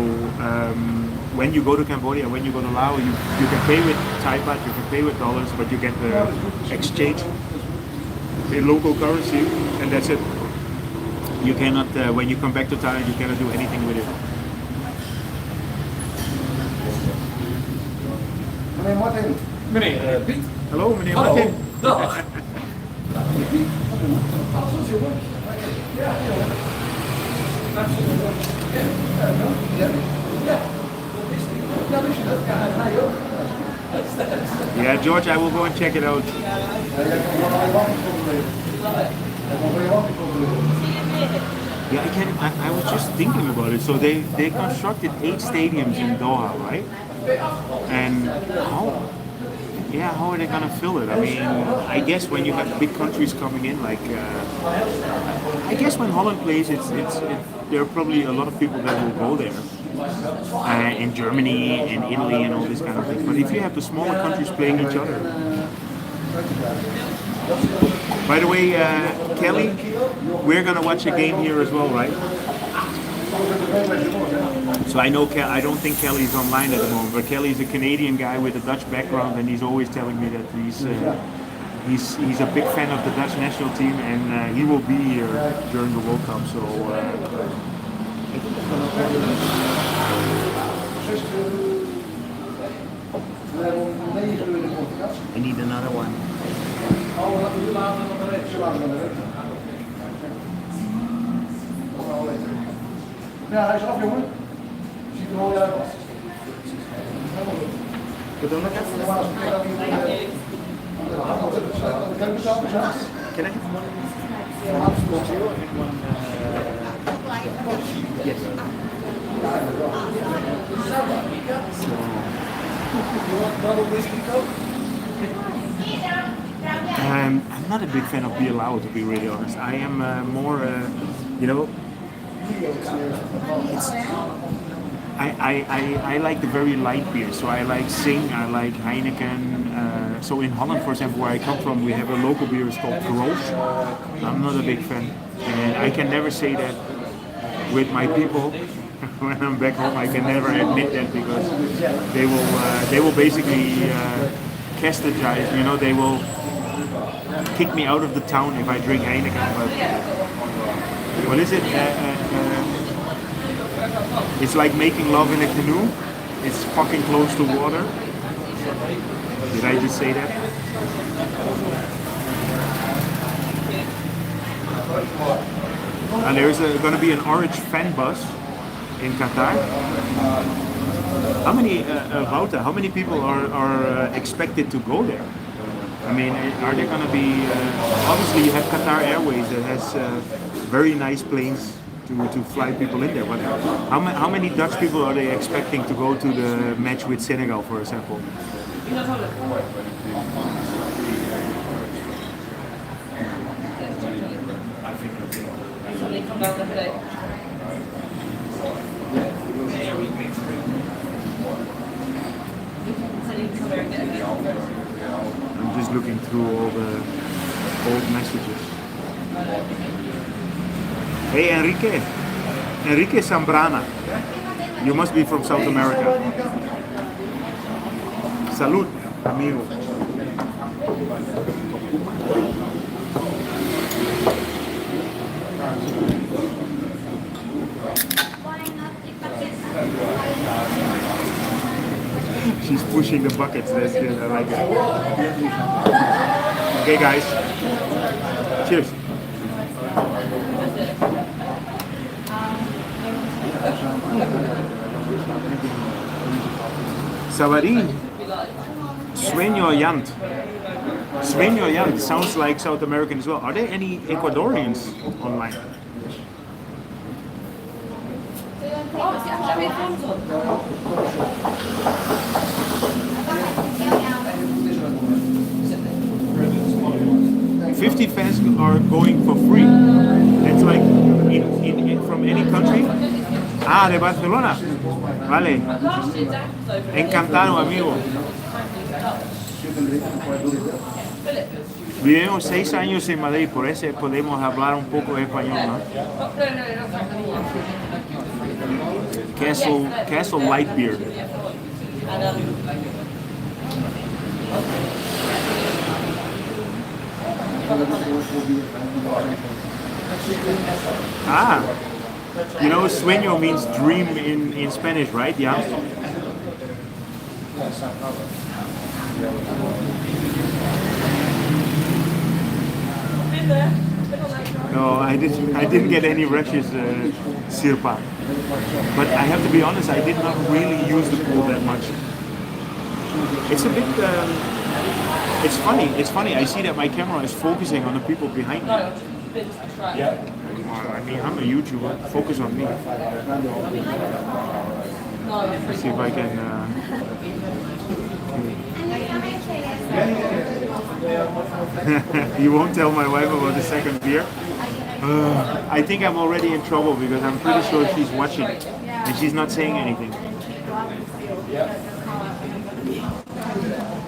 when you go to Cambodia, when you go to Laos, you can pay with Thai baht, you can pay with dollars, but you get the exchange in local currency, and that's it. You cannot, when you come back to Thailand, you cannot do anything with it. Meneer Martin. Meneer Piet. Hallo, meneer Hallo. Martin. Dag. Yeah, George, I will go and check it out. Yeah, I was just thinking about it. So they constructed 8 stadiums in Doha, right? And yeah, how are they gonna fill it? I mean, I guess when you have big countries coming in, like I guess when Holland plays, there are probably a lot of people that will go there. In Germany and Italy and all this kind of things. But if you have the smaller countries playing each other. By the way, Kelly, we're gonna watch a game here as well, right? So I know I don't think Kelly's online at the moment, but Kelly's a Canadian guy with a Dutch background, and he's always telling me that he's a big fan of the Dutch national team, and he will be here during the World Cup. So. I need another one. Ja, hij is af, jongen. Ziet er mooi uit. Bedoel ik even? Can I have one? Yes. I'm not a big fan of beer loud, to be really honest. I am more, you know, I like the very light beer. So I like Sing, I like Heineken. So in Holland, for example, where I come from, we have a local beer, it's called Groof. I'm not a big fan. And I can never say that with my people. When I'm back home, I can never admit that because they will basically castigize. You know, they will kick me out of the town if I drink Heineken. But what is it? It's like making love in a canoe. It's fucking close to water. Did I just say that? And there's going to be an orange fan bus in Qatar. How many, Wouter, how many people are expected to go there? I mean, are there going to be, obviously you have Qatar Airways that has very nice planes to fly people in there, but how many Dutch people are they expecting to go to the match with Senegal, for example? I'm just looking through all the old messages. Hey Enrique Zambrana, you must be from South America. Salud, amigo. She's pushing the buckets, that's good, I like it. Okay guys, cheers. Sabarin, Sueño Yant. Sueño Yant sounds like South American as well. Are there any Ecuadorians online? $50 fans are going for free. It's like from any country. Ah, de Barcelona. Vale. Encantado, amigo. Vivimos 6 años en Madrid, por eso podemos hablar un poco de español, ¿no? Castle Light Beer. Ah, you know, sueño means dream in Spanish, right? Yeah. No, I didn't get any rushes, Sirpa. But I have to be honest, I did not really use the pool that much. It's a bit. It's funny. I see that my camera is focusing on the people behind me. Yeah. I mean, I'm a YouTuber. Focus on me. Let's see if I can. Okay. You won't tell my wife about the second beer? I think I'm already in trouble because I'm pretty sure she's watching and she's not saying anything.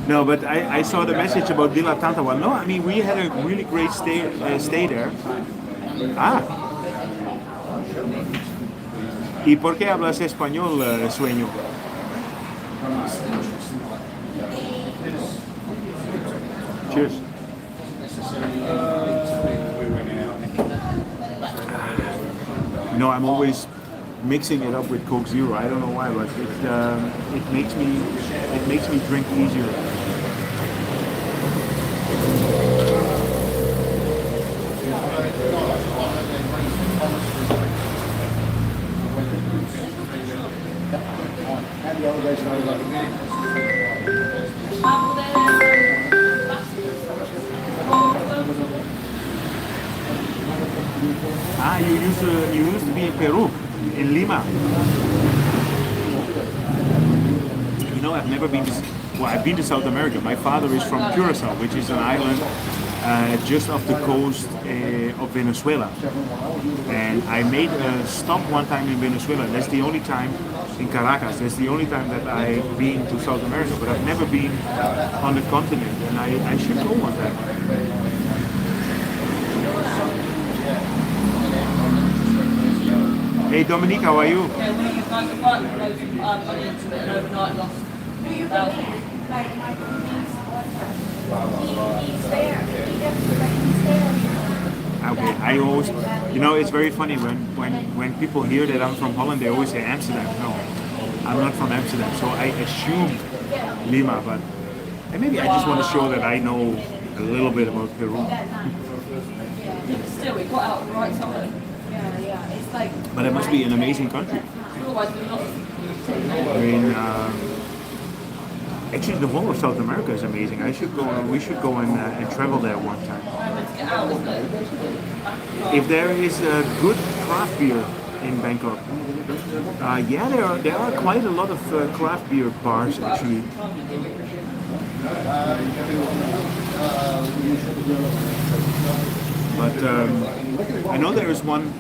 No, but I saw the message about Villa Tantawa. No, I mean, we had a really great stay there. Ah. ¿Y por qué hablas español, sueño? Cheers. No, I'm always mixing it up with Coke Zero. I don't know why, but it makes me drink easier. And the other guys started like Ah, you used to be in Peru, in Lima. You know, I've never been to. Well, I've been to South America. My father is from Curacao, which is an island just off the coast of Venezuela. And I made a stop one time in Venezuela. That's the only time in Caracas. That's the only time that I've been to South America. But I've never been on the continent, and I should go one time. Hey Dominique, how are you? Yeah, when you find the bike that goes money into it and overnight lost He's there. Okay, I always, you know, it's very funny when people hear that I'm from Holland, they always say Amsterdam. No, I'm not from Amsterdam, so I assumed Lima, but and maybe I just want to show that I know a little bit about Peru. Still, we got out right somewhere. Yeah. It's like. But it must be an amazing country. Otherwise, we're not. I mean, actually, the whole of South America is amazing. We should go and travel there one time. Let's get out, isn't it? If there is a good craft beer in Bangkok, yeah, there are quite a lot of craft beer bars actually. But I know there's one.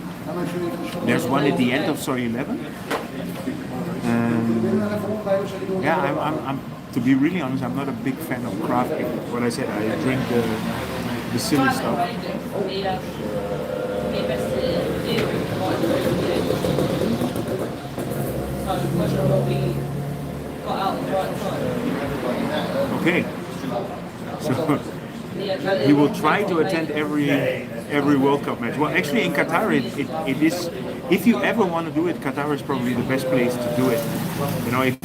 There's one at the end of Soi 11. Yeah, I'm to be really honest, I'm not a big fan of craft beer. What I said, I drink the silly stuff. Okay. So he will try to attend every World Cup match. Well, actually in Qatar it is. If you ever want to do it, Qatar is probably the best place to do it. You know, if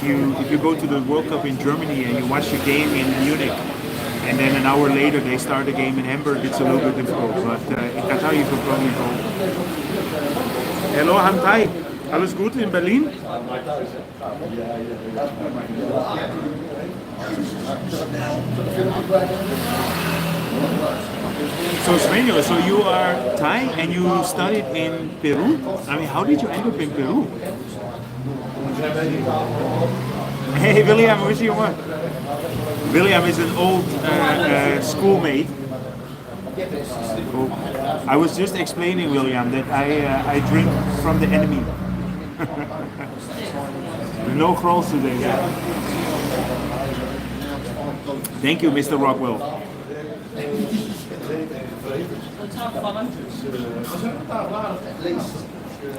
you go to the World Cup in Germany and you watch a game in Munich, and then an hour later they start a game in Hamburg, it's a little bit difficult. But in Qatar you could probably go. Hello, Hantai. Alles Gute in Berlin? So Svenjo, so you are Thai and you studied in Peru? I mean, how did you end up in Peru? Hey William, where's your one? William is an old schoolmate. Oh, I was just explaining, William, that I drink from the enemy. No crawls today. Thank you, Mr. Rockwell.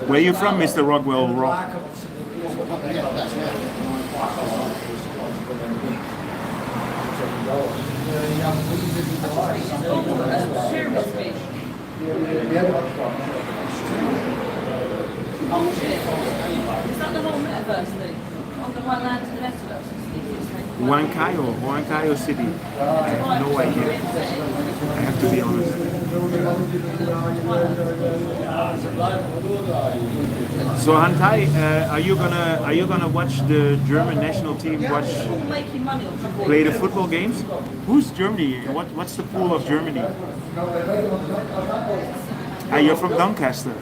Where are you from, Mr. Rockwell? Rock. Oh shit. Is that the whole metaverse thing? On the one land to the left of us? Huancayo City. I have no idea. I have to be honest. So Hantai, are you gonna watch the German national team play the football games? Who's Germany? What's the pool of Germany? You're from Doncaster.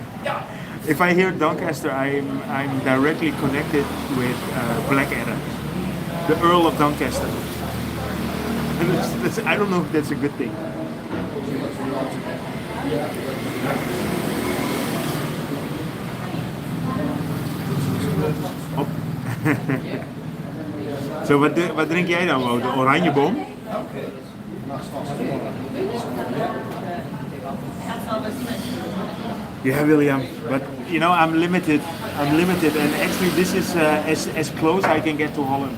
If I hear Doncaster, I'm directly connected with Blackadder, the Earl of Doncaster. I don't know if that's a good thing. Op. Zo, wat drink jij dan, Wouter? Oranjeboom? Yeah, William. But you know, I'm limited. And actually, this is as close I can get to Holland.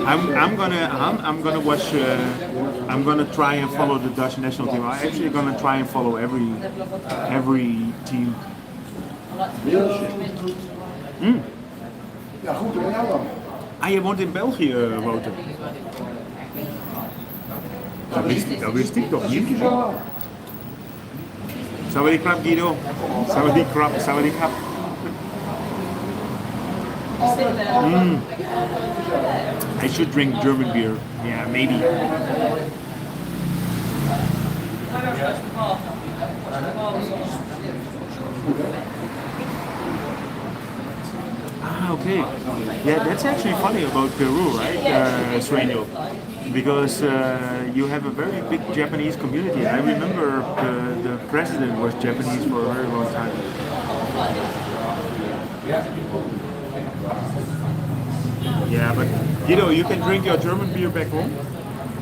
I'm gonna watch. I'm gonna try and follow the Dutch national team. I'm actually gonna try and follow every team. Ja, goed, en jou dan? Ah, je woont in België, Wouter. Dat wist ik toch niet? Sawadee krap, Guido. Sawadee krap. I should drink German beer. Yeah, maybe. Ah, okay. Yeah, that's actually funny about Peru, right, Sueño? Because you have a very big Japanese community. I remember the president was Japanese for a very long time. Yeah, but you know, you can drink your German beer back home,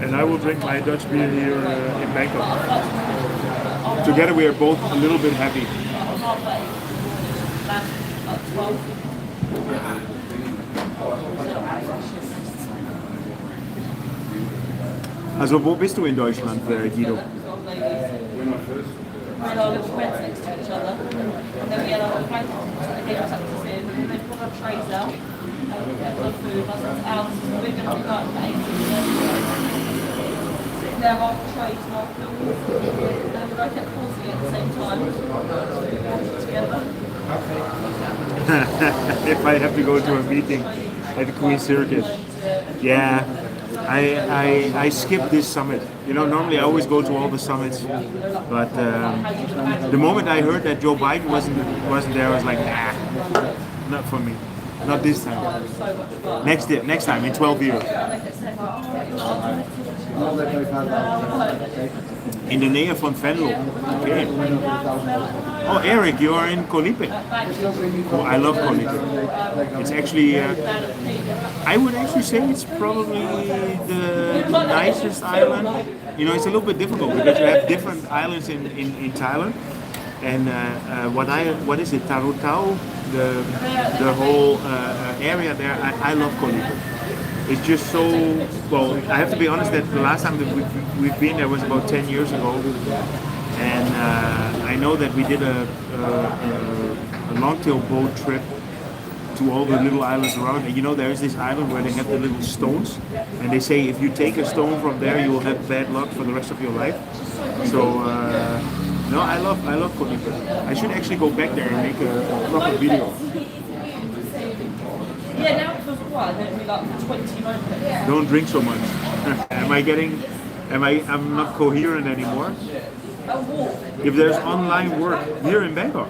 and I will drink my Dutch beer here in Bangkok. Together we are both a little bit happy. Also wo bist du in Deutschland, Guido? If I have to go to a meeting at the Queen Circuit, yeah, I skipped this summit. You know, normally I always go to all the summits, but the moment I heard that Joe Biden wasn't there, I was like, nah, not for me. Not this time. Next time in 12 years. In the nähe von Venlo. Okay. Oh, Eric, you are in Colipe. Oh, I love Colipe. It's actually, I would actually say it's probably the nicest island. You know, it's a little bit difficult because you have different islands in Thailand. And what is it, Tarutao? The whole area there, I love Colipe. It's just so, well, I have to be honest that the last time that we've been there was about 10 years ago. And I know that we did a long-tail boat trip to all the little islands around. And you know, there's this island where they have the little stones. And they say if you take a stone from there, you will have bad luck for the rest of your life. So, no, I love Colipe. I should actually go back there and make a proper video. Yeah, now it feels quiet. Then it'll be like 20 moments. Don't drink so much. I'm not coherent anymore? If there's online work here in Bangkok,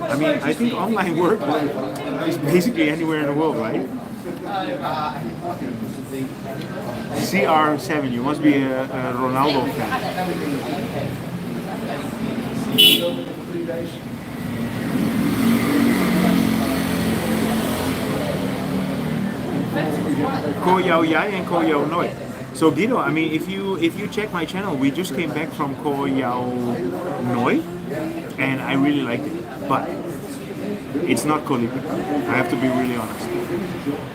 I mean, I think online work is basically anywhere in the world, right? CR7, you must be a Ronaldo fan. Ko Yao Yai and Ko Yao Noi. So Guido, I mean, if you check my channel, we just came back from Ko Yao Noi, and I really liked it. But it's not Colipe. I have to be really honest.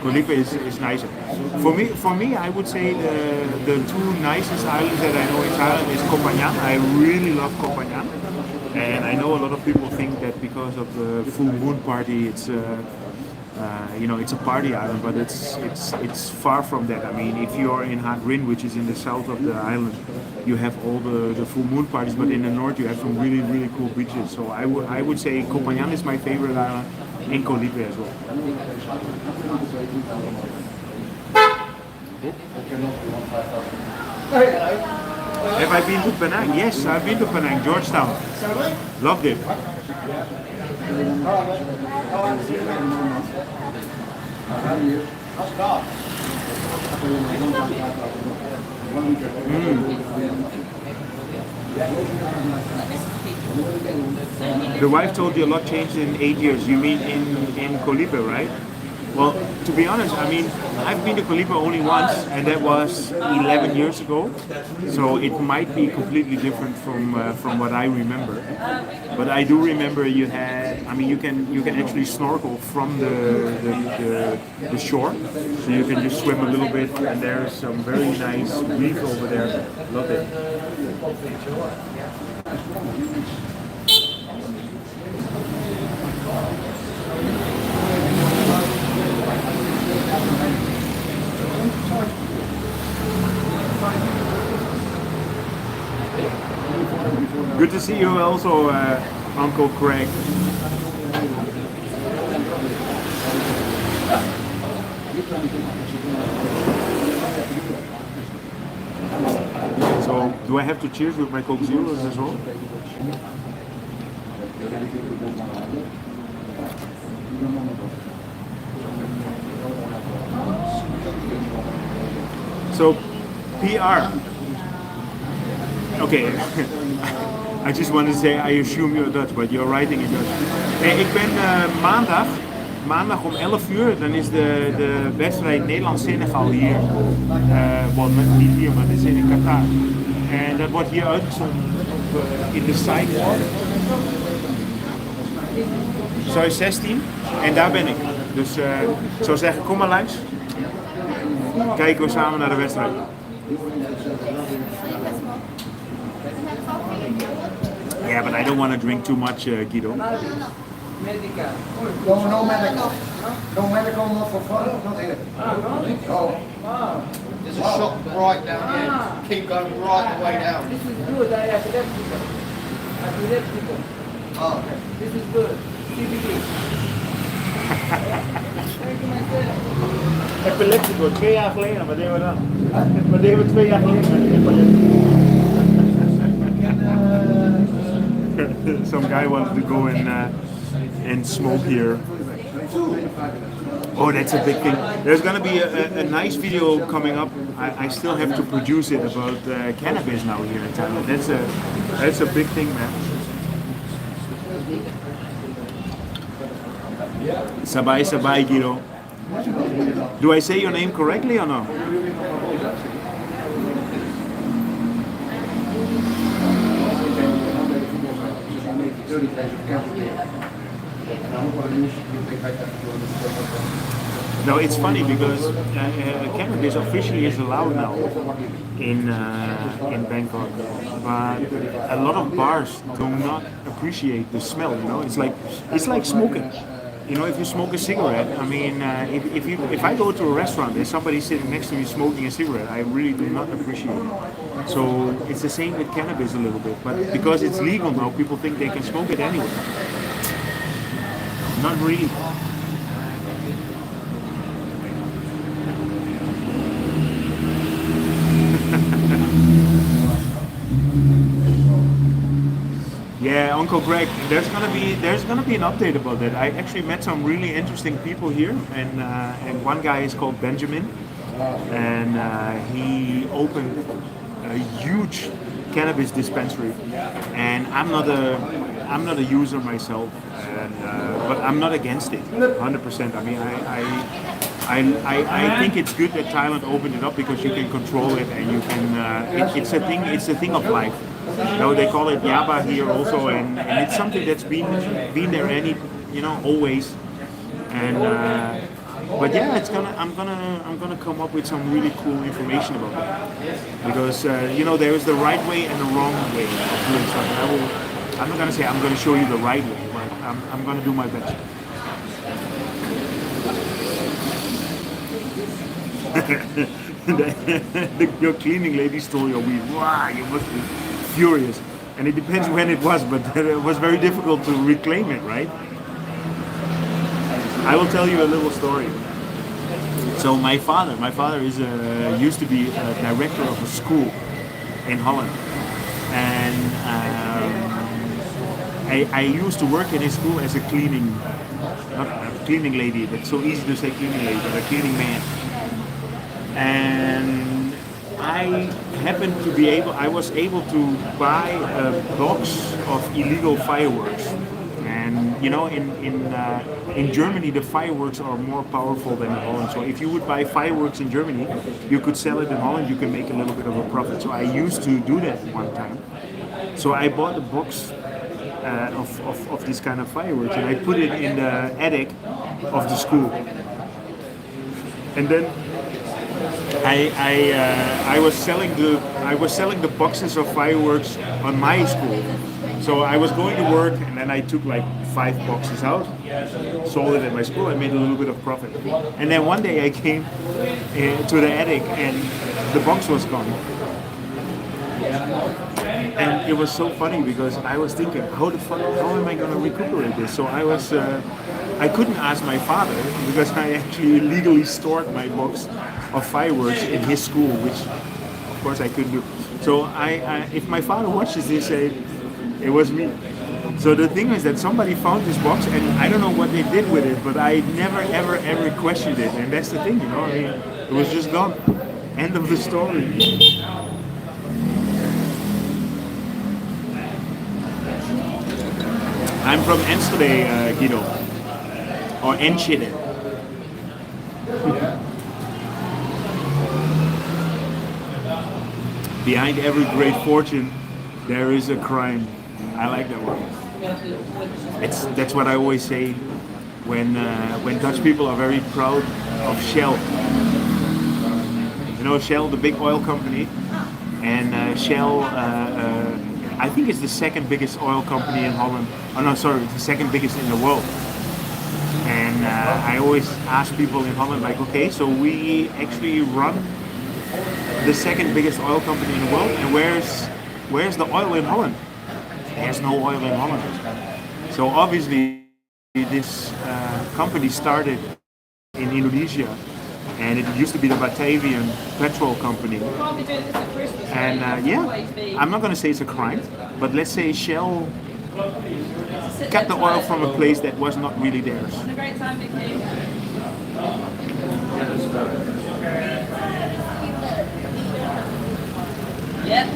Colipe is nicer. For me, I would say the two nicest islands that I know in Thailand is Koh Phangan. I really love Koh Phangan. And I know a lot of people think that because of the full moon party, it's you know, it's a party island, but it's far from that. I mean, if you're in Hat Rin, which is in the south of the island, you have all the full moon parties, but in the north you have some really cool beaches. So I would say Koh Phangan is my favorite island, and Colipe as well. Have I been to Penang? Yes, I've been to Penang, Georgetown. Loved it. The wife told you a lot changed in 8 years. You mean in Koh Lipe, right? Well, to be honest, I mean, I've been to Koh Lipe only once, and that was 11 years ago. So it might be completely different from what I remember. But I do remember you had. I mean, you can actually snorkel from the shore, so you can just swim a little bit, and there's some very nice reef over there. Love it. Good to see you also, Uncle Craig. So, do I have to cheers with my Coke Zeros as well? So, PR. Okay. I just want to say, I assume you're Dutch, but you're writing in Dutch. Hey, ik ben maandag om 11 uur, dan is de wedstrijd Nederland-Senegal hier. Niet hier, maar dit is in Qatar. En dat wordt hier uitgezonden in de Sidewalk. Soi 16. En daar ben ik. Dus ik zou zeggen, kom maar langs. Kijken we samen naar de wedstrijd. Yeah, but I don't want to drink too much, Guido. No medical. No medical, not for fun, not here. Oh. There's a shop right down here. Keep going right the way down. This is good, I epileptical. Epileptical. Oh, okay. This is good. CBD. Epileptico, 2 jaar geleden, wat deden we dan? Wat deden we 2 jaar geleden met epileptico? Some guy wanted to go and smoke here. Oh, that's a big thing. There's gonna be a nice video coming up. I still have to produce it about cannabis now here in Thailand. That's a big thing, man. Sabai Sabai Guido. Do I say your name correctly or no? No, it's funny because cannabis officially is allowed now in Bangkok, but a lot of bars do not appreciate the smell. You know, it's like smoking. You know, if you smoke a cigarette, I mean, if I go to a restaurant and somebody's sitting next to me smoking a cigarette, I really do not appreciate it. So it's the same with cannabis a little bit, but because it's legal now, people think they can smoke it anyway. Not really. Yeah, Uncle Greg, there's gonna be an update about that. I actually met some really interesting people here, and one guy is called Benjamin, and he opened a huge cannabis dispensary. And I'm not a user myself, but I'm not against it, 100%. I mean, I think it's good that Thailand opened it up because you can control it and you can. It's a thing of life. You know, they call it yaba here also, and it's something that's been there always. And but yeah, I'm gonna come up with some really cool information about it because there is the right way and the wrong way of doing something. I'm not gonna say I'm gonna show you the right way, but I'm gonna do my best. Your cleaning lady stole your weed. Wow, you must be furious. And it depends when it was, but it was very difficult to reclaim it, right? I will tell you a little story. So my father is used to be a director of a school in Holland, and I used to work in his school as a cleaning, not a cleaning lady. That's so easy to say cleaning lady, but a cleaning man. And I happened to be able. I was able to buy a box of illegal fireworks. And you know, in Germany, the fireworks are more powerful than in Holland. So if you would buy fireworks in Germany, you could sell it in Holland. You can make a little bit of a profit. So I used to do that one time. So I bought a box of this kind of fireworks, and I put it in the attic of the school. And then I was selling the boxes of fireworks on my school. So I was going to work, and then I took like 5 boxes out, sold it at my school, and made a little bit of profit. And then one day I came to the attic, and the box was gone. And it was so funny because I was thinking, how am I going to recuperate this? So I couldn't ask my father because I actually illegally stored my box of fireworks in his school, which of course I couldn't do. So if my father watches this, it was me. So the thing is that somebody found this box, and I don't know what they did with it, but I never ever questioned it. And that's the thing, you know. I mean, it was just gone. End of the story. I'm from Enschede, Guido. Or Enschede. Behind every great fortune, there is a crime. I like that one. That's what I always say when Dutch people are very proud of Shell. You know Shell, the big oil company, and Shell. I think it's the second biggest oil company in Holland. Oh no, sorry, it's the second biggest in the world. And I always ask people in Holland, like, okay, so we actually run the second biggest oil company in the world, and where's the oil in Holland? There's no oil in Holland. So obviously this company started in Indonesia, and it used to be the Batavian petrol company. And yeah, I'm not going to say it's a crime, but let's say Shell got the oil from a place that was not really theirs. Yep.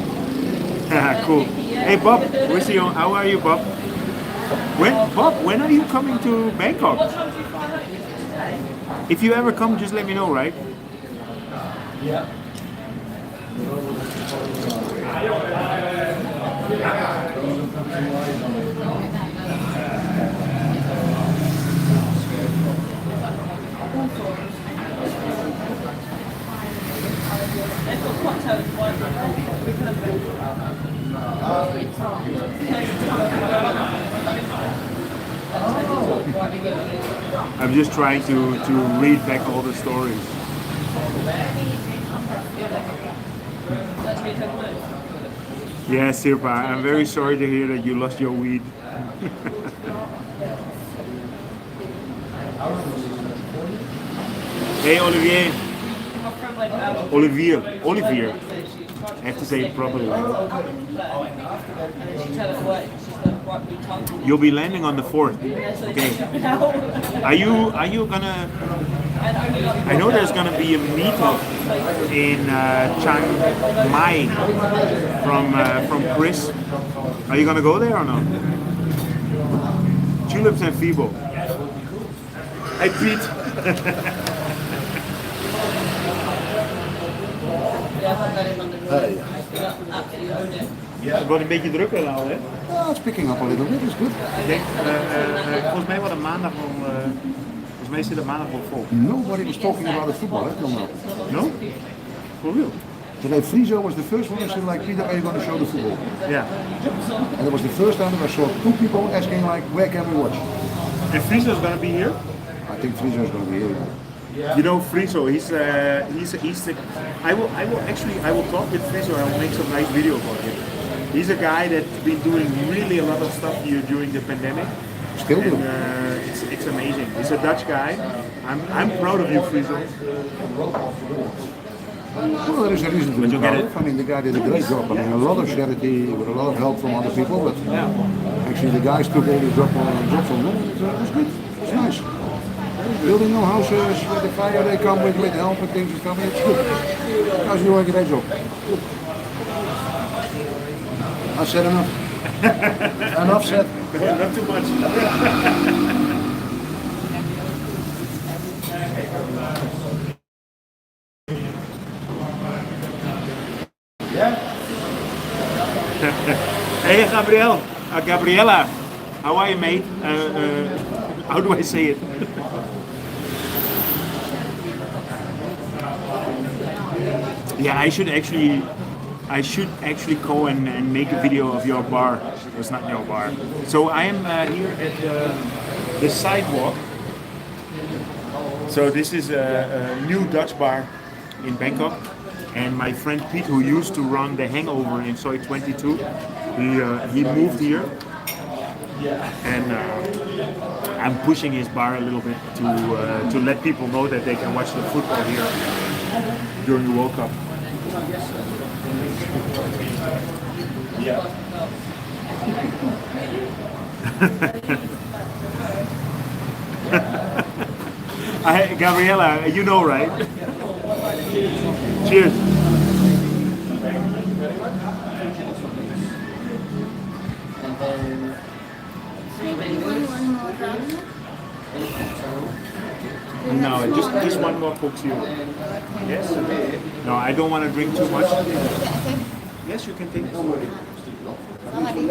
Cool. Hey Bob, how are you, Bob? When are you coming to Bangkok? What time do you fly home today? If you ever come, just let me know, right? Yeah. They've got cocktails and wine. I'm just trying to read back all the stories. Yeah, Sirpa, I'm very sorry to hear that you lost your weed. Hey, Olivier. Olivier. I have to say it properly. You'll be landing on the 4th. Okay. Are you gonna? I know there's gonna be a meetup in Chiang Mai from Chris. Are you gonna go there or not? Tulips and Fibo. Hi Piet. Het wordt een beetje drukker nou, hè? Oh, it's picking up a little bit, it's good. Ik denk, volgens mij wordt het maandag om, volgens mij zit het maandag wel vol. Nobody was talking about the football, till now. No? For real? Today Friso was the first one who said, like, Peter, are you going to show the football? Yeah. And it was the first time that I saw 2 people asking, like, where can we watch? And Friso is gonna be here? I think Friso is going to be here. You know Friso, he's the, I will talk with Friso and I'll make some nice video about him. He's a guy that's been doing really a lot of stuff here during the pandemic. Still do. It's amazing. He's a Dutch guy. I'm proud of you, Friso. Well, there is a reason to But be you get proud it. of. I mean, the guy did a great job. I mean, a lot of charity with a lot of help from other people, but actually the guys took all the job from them. It was good. It's nice. Building new houses with the fire they come with help and things and stuff. It's good. Guys doing a great job. I said enough. Enough said. Not too much. Hey, Gabriel. Gabriella. How are you, mate? How do I say it? Yeah, I should actually go and make a video of your bar. It's not your bar. So I am here at the Sidewalk. So this is a new Dutch bar in Bangkok. And my friend Piet, who used to run the Hangover in Soi 22, he moved here. And I'm pushing his bar a little bit to let people know that they can watch the football here during the World Cup. Yeah. Gabriella, you know, right? Cheers. Maybe one more round. No, just one more Coke Zero. Yes? No, I don't want to drink too much. Yes, you can take it.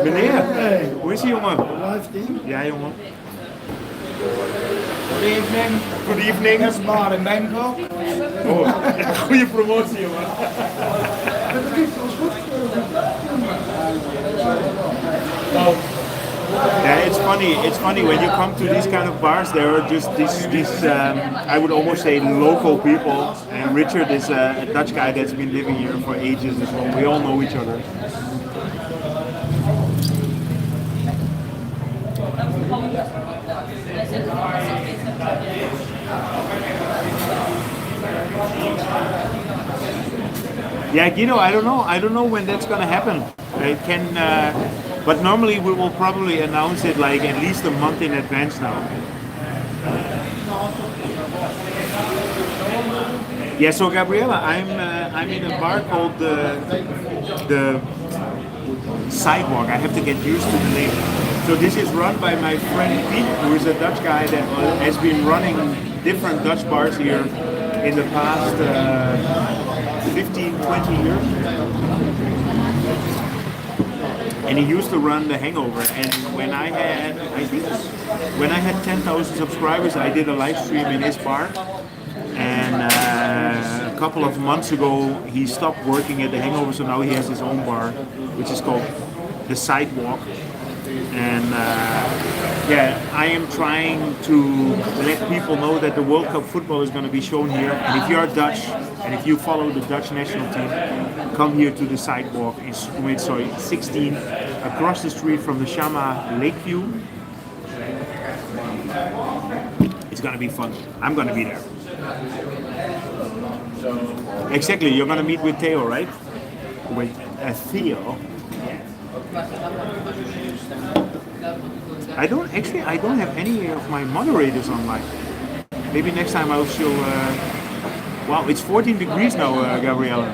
Meneer, hoe is ie, jongen? Ja, jongen. Good evening. Good evening. Dutch Bar in Bangkok. Oh, goede promotie, jongen. Yeah, it's funny. It's funny when you come to these kind of bars. There are just these I would almost say local people. And Richard is a Dutch guy that's been living here for ages as well. We all know each other. Yeah, Guido, I don't know. I don't know when that's gonna happen. It can, but normally we will probably announce it like at least a month in advance now. Yeah, so Gabriella, I'm in a bar called the Sidewalk. I have to get used to the name. So this is run by my friend Piet, who is a Dutch guy that has been running different Dutch bars here in the past 15, 20 years. And he used to run the Hangover. And when I had 10,000 subscribers, I did a live stream in his bar. And a couple of months ago, he stopped working at the Hangover, so now he has his own bar, which is called the Sidewalk. And yeah, I am trying to let people know that the World Cup football is going to be shown here. And if you are Dutch, and if you follow the Dutch national team, come here to the Sidewalk in Sukhumvit Soi 16, across the street from the Shama Lakeview. It's going to be fun. I'm going to be there. Exactly, you're going to meet with Theo, right? With Theo. I don't have any of my moderators online. Maybe next time I'll show. Wow, it's 14 degrees now, Gabriella.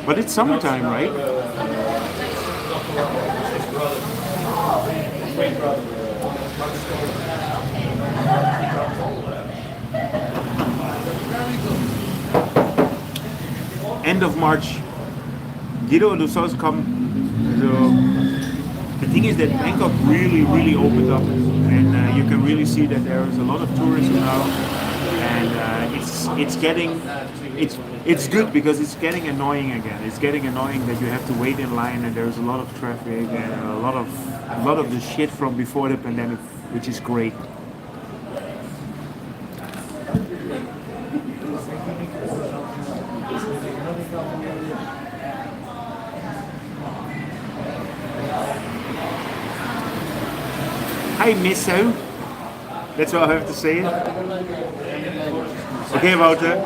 But it's summertime, right? End of March. Guido, du sollst kommen. The thing is that Bangkok really opened up, and you can really see that there is a lot of tourism now, and it's good because it's getting annoying again. It's getting annoying that you have to wait in line, and there's a lot of traffic and a lot of the shit from before the pandemic, which is great. Hi, Misso. That's what I have to say. Oké, Wouter.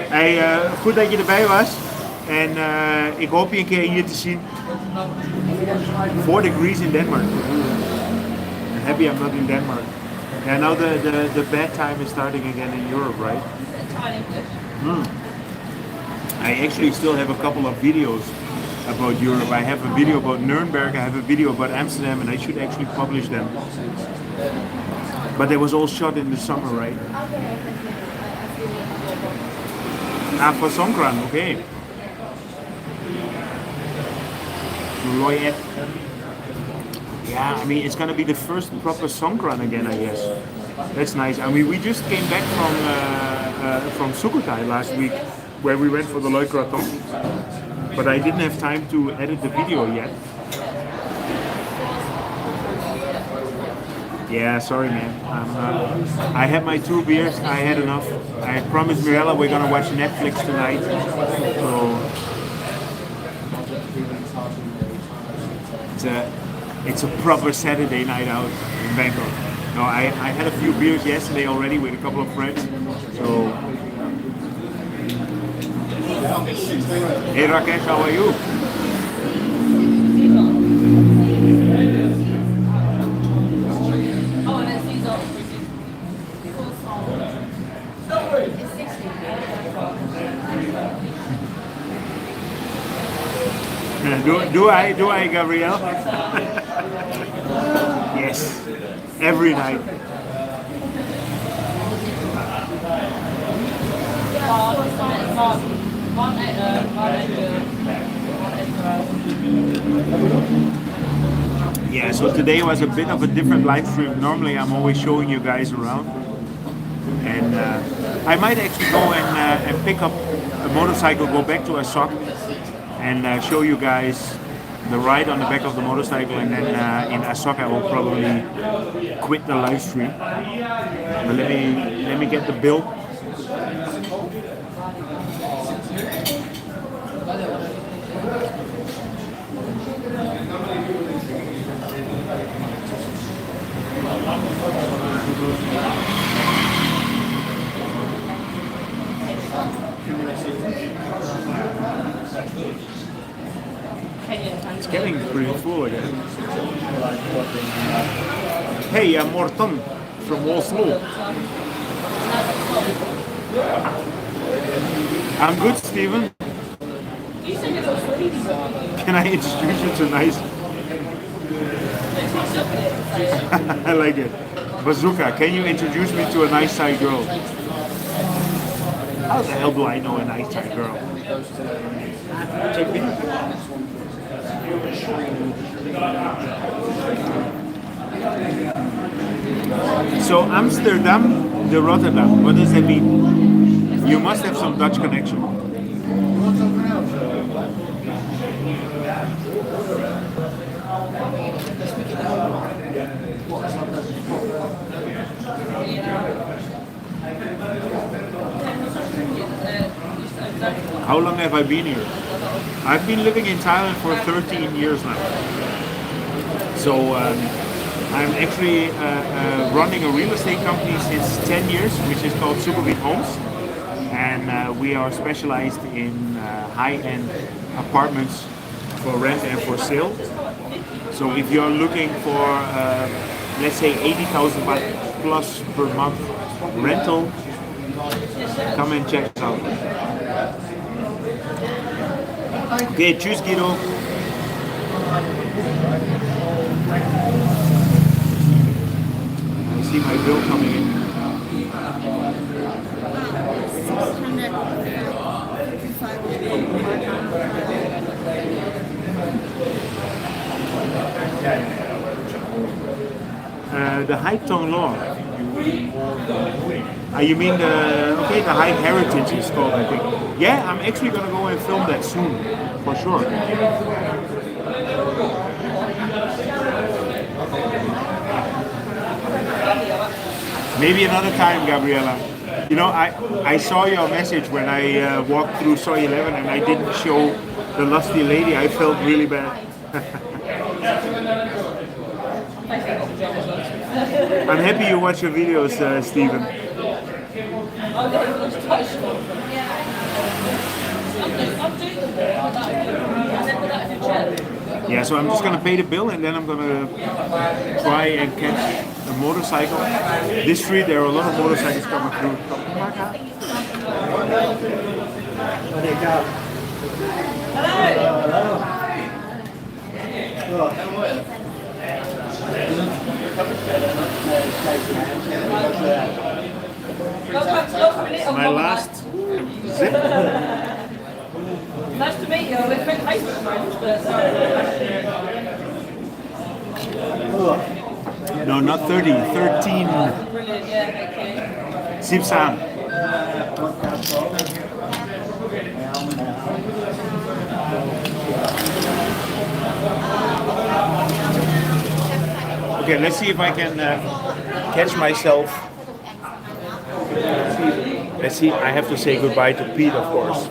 Hey, goed dat je erbij was. En ik hoop je een keer hier te zien. 4 degrees in Denmark. I'm happy I'm not in Denmark. Yeah, now the bad time is starting again in Europe, right? I actually still have a couple of videos about Europe. I have a video about Nuremberg, I have a video about Amsterdam, and I should actually publish them. But they was all shot in the summer, right? Ah, for Songkran, okay. Royet. Yeah, I mean, it's gonna be the first proper Songkran again, I guess. That's nice. I mean, we just came back from Sukhothai last week, where we went for the Loy Krathong. But I didn't have time to edit the video yet. Yeah, sorry man. I had my 2 beers, I had enough. I promised Mirella we're gonna watch Netflix tonight. So it's a proper Saturday night out in Bangkok. No, I had a few beers yesterday already with a couple of friends. So hey Rakesh, how are you? Do I, Gabrielle? Yes, every night. Yeah, so today was a bit of a different live stream. Normally I'm always showing you guys around. And I might actually go and pick up a motorcycle, go back to Asok and show you guys the ride on the back of the motorcycle, and then in Asok I will probably quit the live stream. But let me get the bill. It's getting pretty full again. Hey, I'm Morton from Oslo. I'm good, Steven. Can I introduce you to nice? I like it. Bazooka, can you introduce me to a nice Thai girl? How the hell do I know a nice Thai girl? So Amsterdam, the Rotterdam, what does that mean? You must have some Dutch connection. How long have I been here? I've been living in Thailand for 13 years now. So I'm actually running a real estate company since 10 years, which is called Sukhumvit Homes. And we are specialized in high-end apartments for rent and for sale. So if you're looking for, let's say 80,000 baht plus per month rental, come and check it out. Okay, tschüss Guido. I see my bill coming in. 655. The Hai Tong Law. You mean the High Heritage is called, I think. Yeah, I'm actually gonna go and film that soon, for sure. Maybe another time, Gabriela. You know, I saw your message when I walked through Soi 11 and I didn't show the lusty lady. I felt really bad. I'm happy you watch your videos, Steven. Yeah, so I'm just gonna pay the bill and then I'm gonna try and catch a motorcycle. This street, there are a lot of motorcycles coming through. My last zip. Nice to meet you. We're Facebook friends, but No, not 30, 13. brilliant. Yeah, thank you. Sipsam. Okay, let's see if I can catch myself. Let's see, I have to say goodbye to Piet, of course.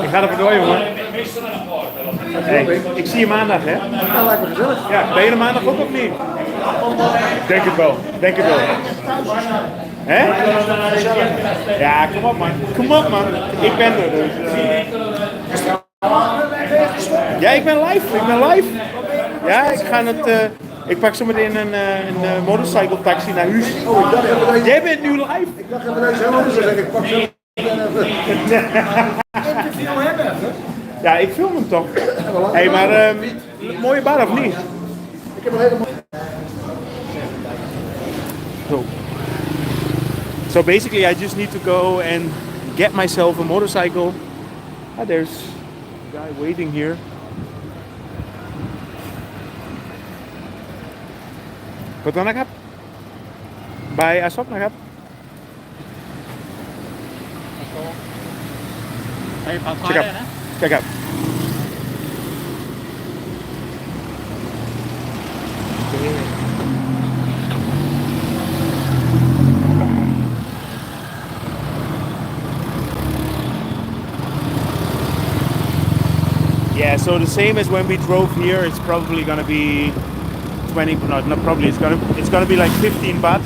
Ik ga er vandoor, jongen. Hey, ik zie je maandag, hè? Ja, lijkt me gezellig. Ja, ben je er maandag ook of niet? Denk het wel, denk het wel. Hè? Ja, kom op man. Kom op man. Ik ben er dus. Ja, ik ben live. Ik ben live. Ja, ik ga het... ik pak zo meteen een motorcycle taxi naar huis. Oh, ik dacht even dat je... Jij bent nu live. Ik dacht even dat je zo anders zou zeggen. Ik pak zo... Ja, ik film hem toch. Hé, maar mooie bar of niet? Ik heb een hele mooie... So basically I just need to go and get myself a motorcycle. Ah, there's a guy waiting here. Betul nak? By Asok nak? Check out. Check out. Yeah, so the same as when we drove here, it's probably gonna be 20, not probably, it's gonna be like 15 baht,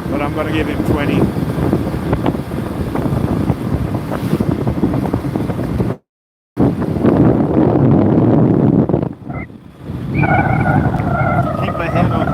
but I'm gonna give him 20. Keep my head on.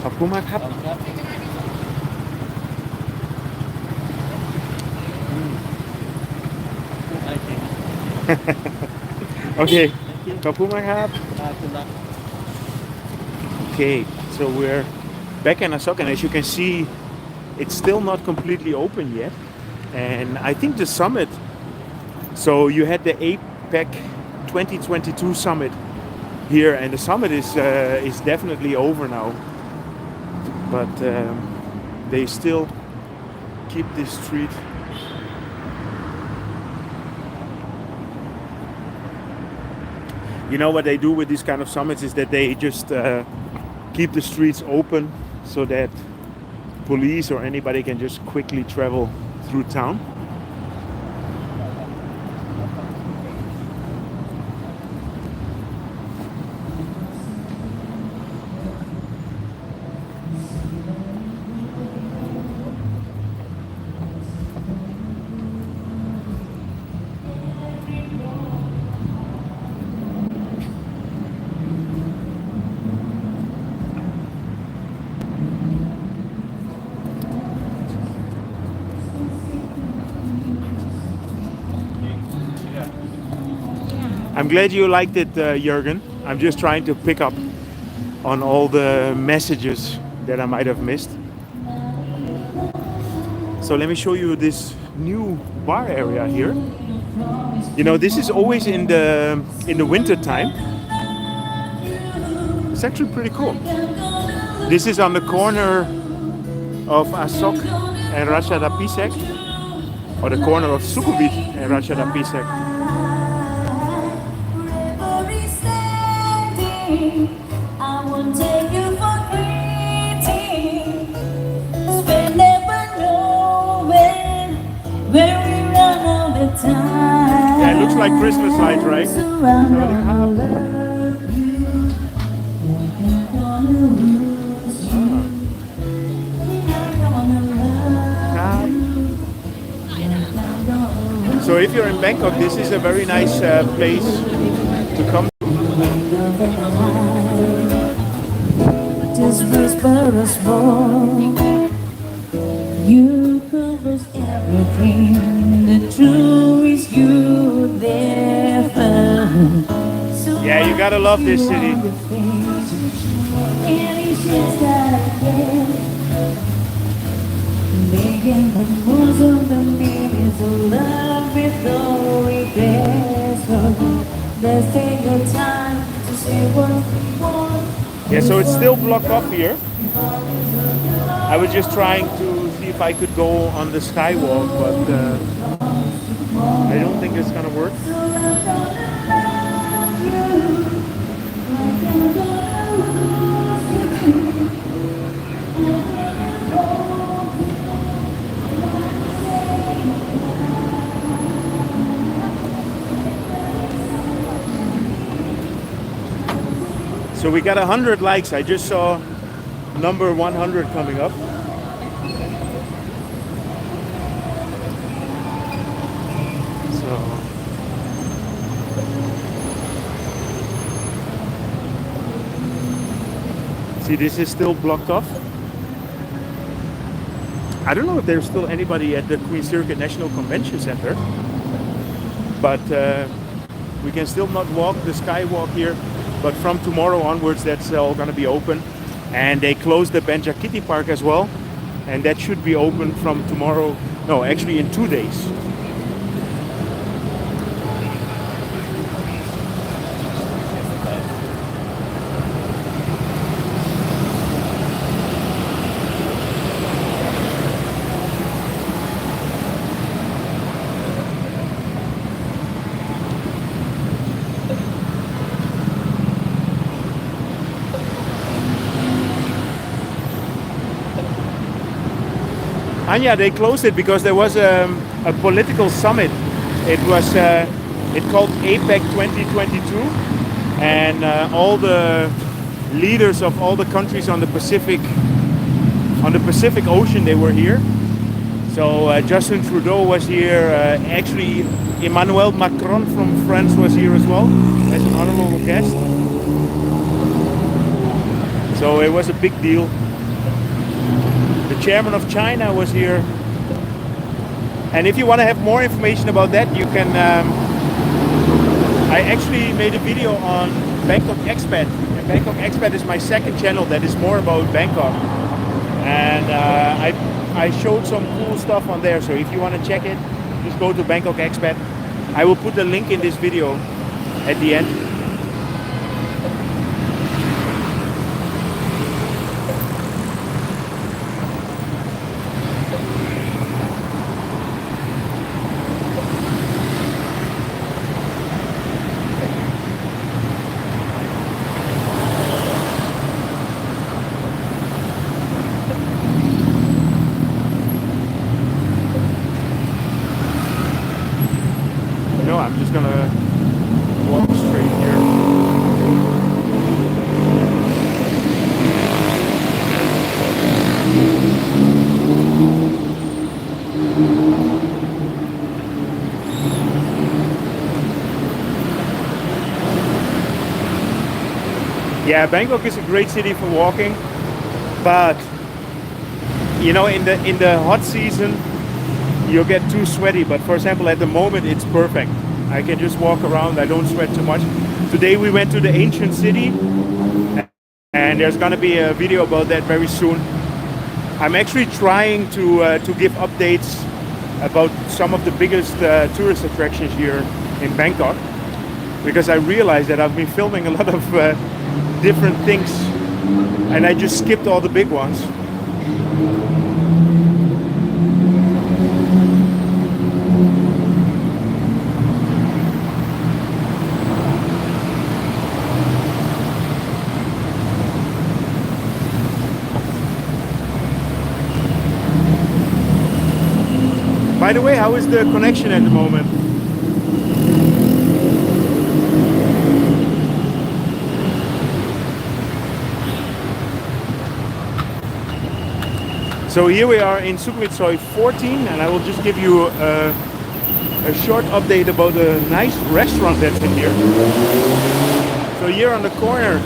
ขอบคุณมากครับ Okay, ขอบคุณมากครับ Okay, so we're back in Asok, and as you can see, it's still not completely open yet. And I think the summit, so you had the APEC 2022 summit here, and the summit is definitely over now. But they still keep this street. You know what they do with these kind of summits is that they just keep the streets open so that police or anybody can just quickly travel through town. I'm glad you liked it, Jürgen. I'm just trying to pick up on all the messages that I might have missed. So let me show you this new bar area here. You know, this is always in the winter time. It's actually pretty cool. This is on the corner of Asok and Rashada Pisek, or the corner of Sukhumvit and Rashada Pisek. I won't take you for granted. Spend never knowing where we run all the time. Yeah, it looks like Christmas lights, right? Surround all love you. I don't wanna lose you. I don't wanna love you. I don't So if you're in Bangkok, this is a very nice place to come. just whisper a small. You promise everything. The truth is you there first. So Yeah, you gotta love this city. any chance that I get, making the most of the meanings of love with no regrets. So let's take your time to say what we want. Yeah, so it's still blocked off here. I was just trying to see if I could go on the skywalk, but I don't think it's gonna work. So we got 100 likes. I just saw number 100 coming up. So see, this is still blocked off. I don't know if there's still anybody at the Queen Circuit National Convention Center, but we can still not walk the skywalk here. But from tomorrow onwards, that's all going to be open. And they closed the Benjakiti Park as well. And that should be open from tomorrow. No, actually in 2 days. Anya, they closed it because there was a political summit. It was it called APEC 2022, and all the leaders of all the countries on the Pacific Ocean, they were here. So Justin Trudeau was here. Actually, Emmanuel Macron from France was here as well as an honorable guest. So it was a big deal. The chairman of China was here. And if you want to have more information about that, you can I actually made a video on Bangkok Expat, and Bangkok Expat is my second channel that is more about Bangkok, and I showed some cool stuff on there. So if you want to check it, just go to Bangkok Expat. I will put the link in this video at the end. No, I'm just gonna walk straight here. Yeah, Bangkok is a great city for walking, but you know, in the hot season, you'll get too sweaty. But for example, at the moment, it's perfect. I can just walk around. I don't sweat too much. Today we went to the ancient city, and there's gonna be a video about that very soon. I'm actually trying to give updates about some of the biggest tourist attractions here in Bangkok, because I realized that I've been filming a lot of different things, and I just skipped all the big ones. By the way, how is the connection at the moment? So here we are in Sukhumvit Soi 14, and I will just give you a short update about a nice restaurant that's in here. So here on the corner,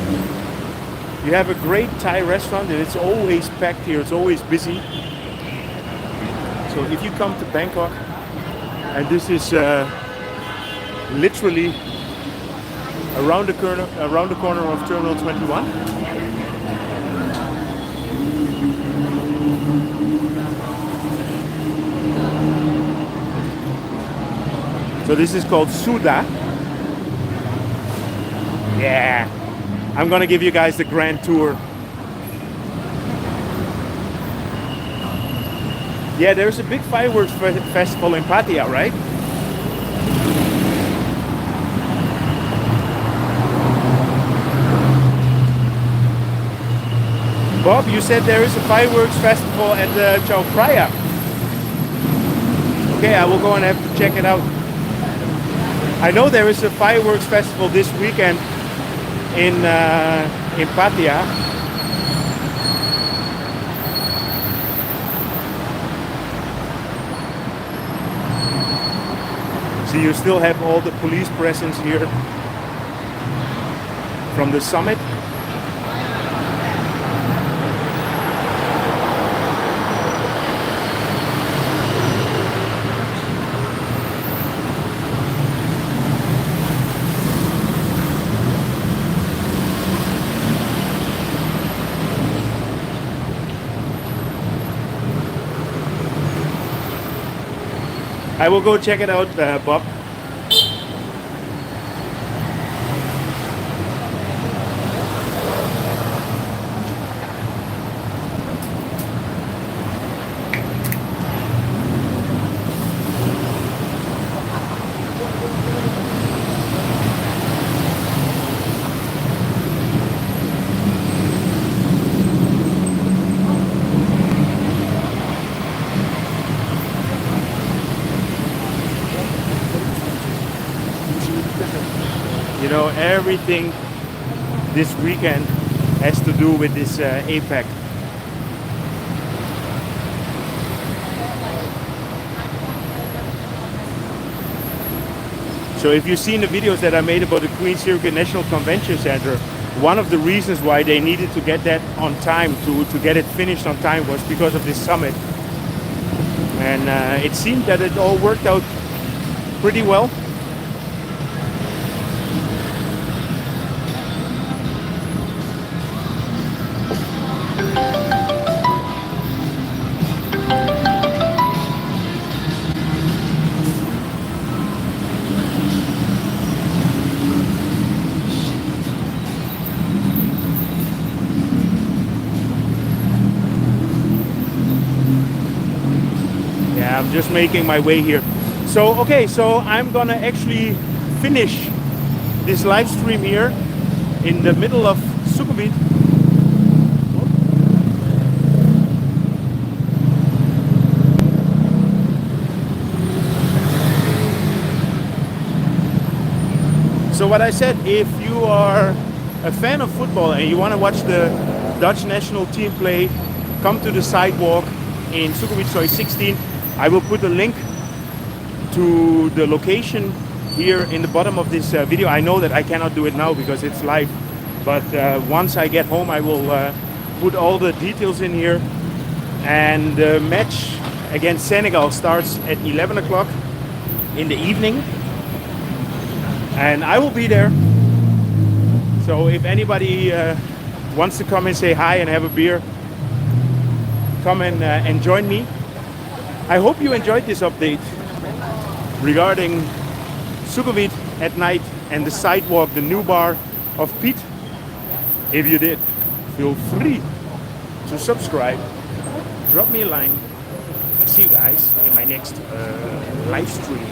you have a great Thai restaurant, and it's always packed here, it's always busy. So if you come to Bangkok, and this is literally around the corner of Terminal 21. So this is called Suda. Yeah, I'm gonna give you guys the grand tour. Yeah, there's a big fireworks festival in Pattaya, right? Bob, you said there is a fireworks festival at the Chao Phraya. Okay, I will go and have to check it out. I know there is a fireworks festival this weekend in Pattaya. So you still have all the police presence here from the summit. I will go check it out, Bob. You know, everything this weekend has to do with this APEC. So if you've seen the videos that I made about the Queen's Circuit National Convention Center, one of the reasons why they needed to get that on time, to get it finished on time, was because of this summit. And it seemed that it all worked out pretty well. I'm just making my way here. So okay, so I'm gonna actually finish this live stream here in the middle of Sukhumvit. So what I said, if you are a fan of football and you want to watch the Dutch national team play, come to the Sidewalk in Sukhumvit Soi 16. I will put a link to the location here in the bottom of this video. I know that I cannot do it now because it's live, but once I get home I will put all the details in here. And the match against Senegal starts at 11 o'clock in the evening. and I will be there. So if anybody wants to come and say hi and have a beer, come and join me. I hope you enjoyed this update regarding Sukhumvit at night and the sidewalk, the new bar of Piet. If you did, feel free to subscribe, drop me a line. See you guys in my next live stream.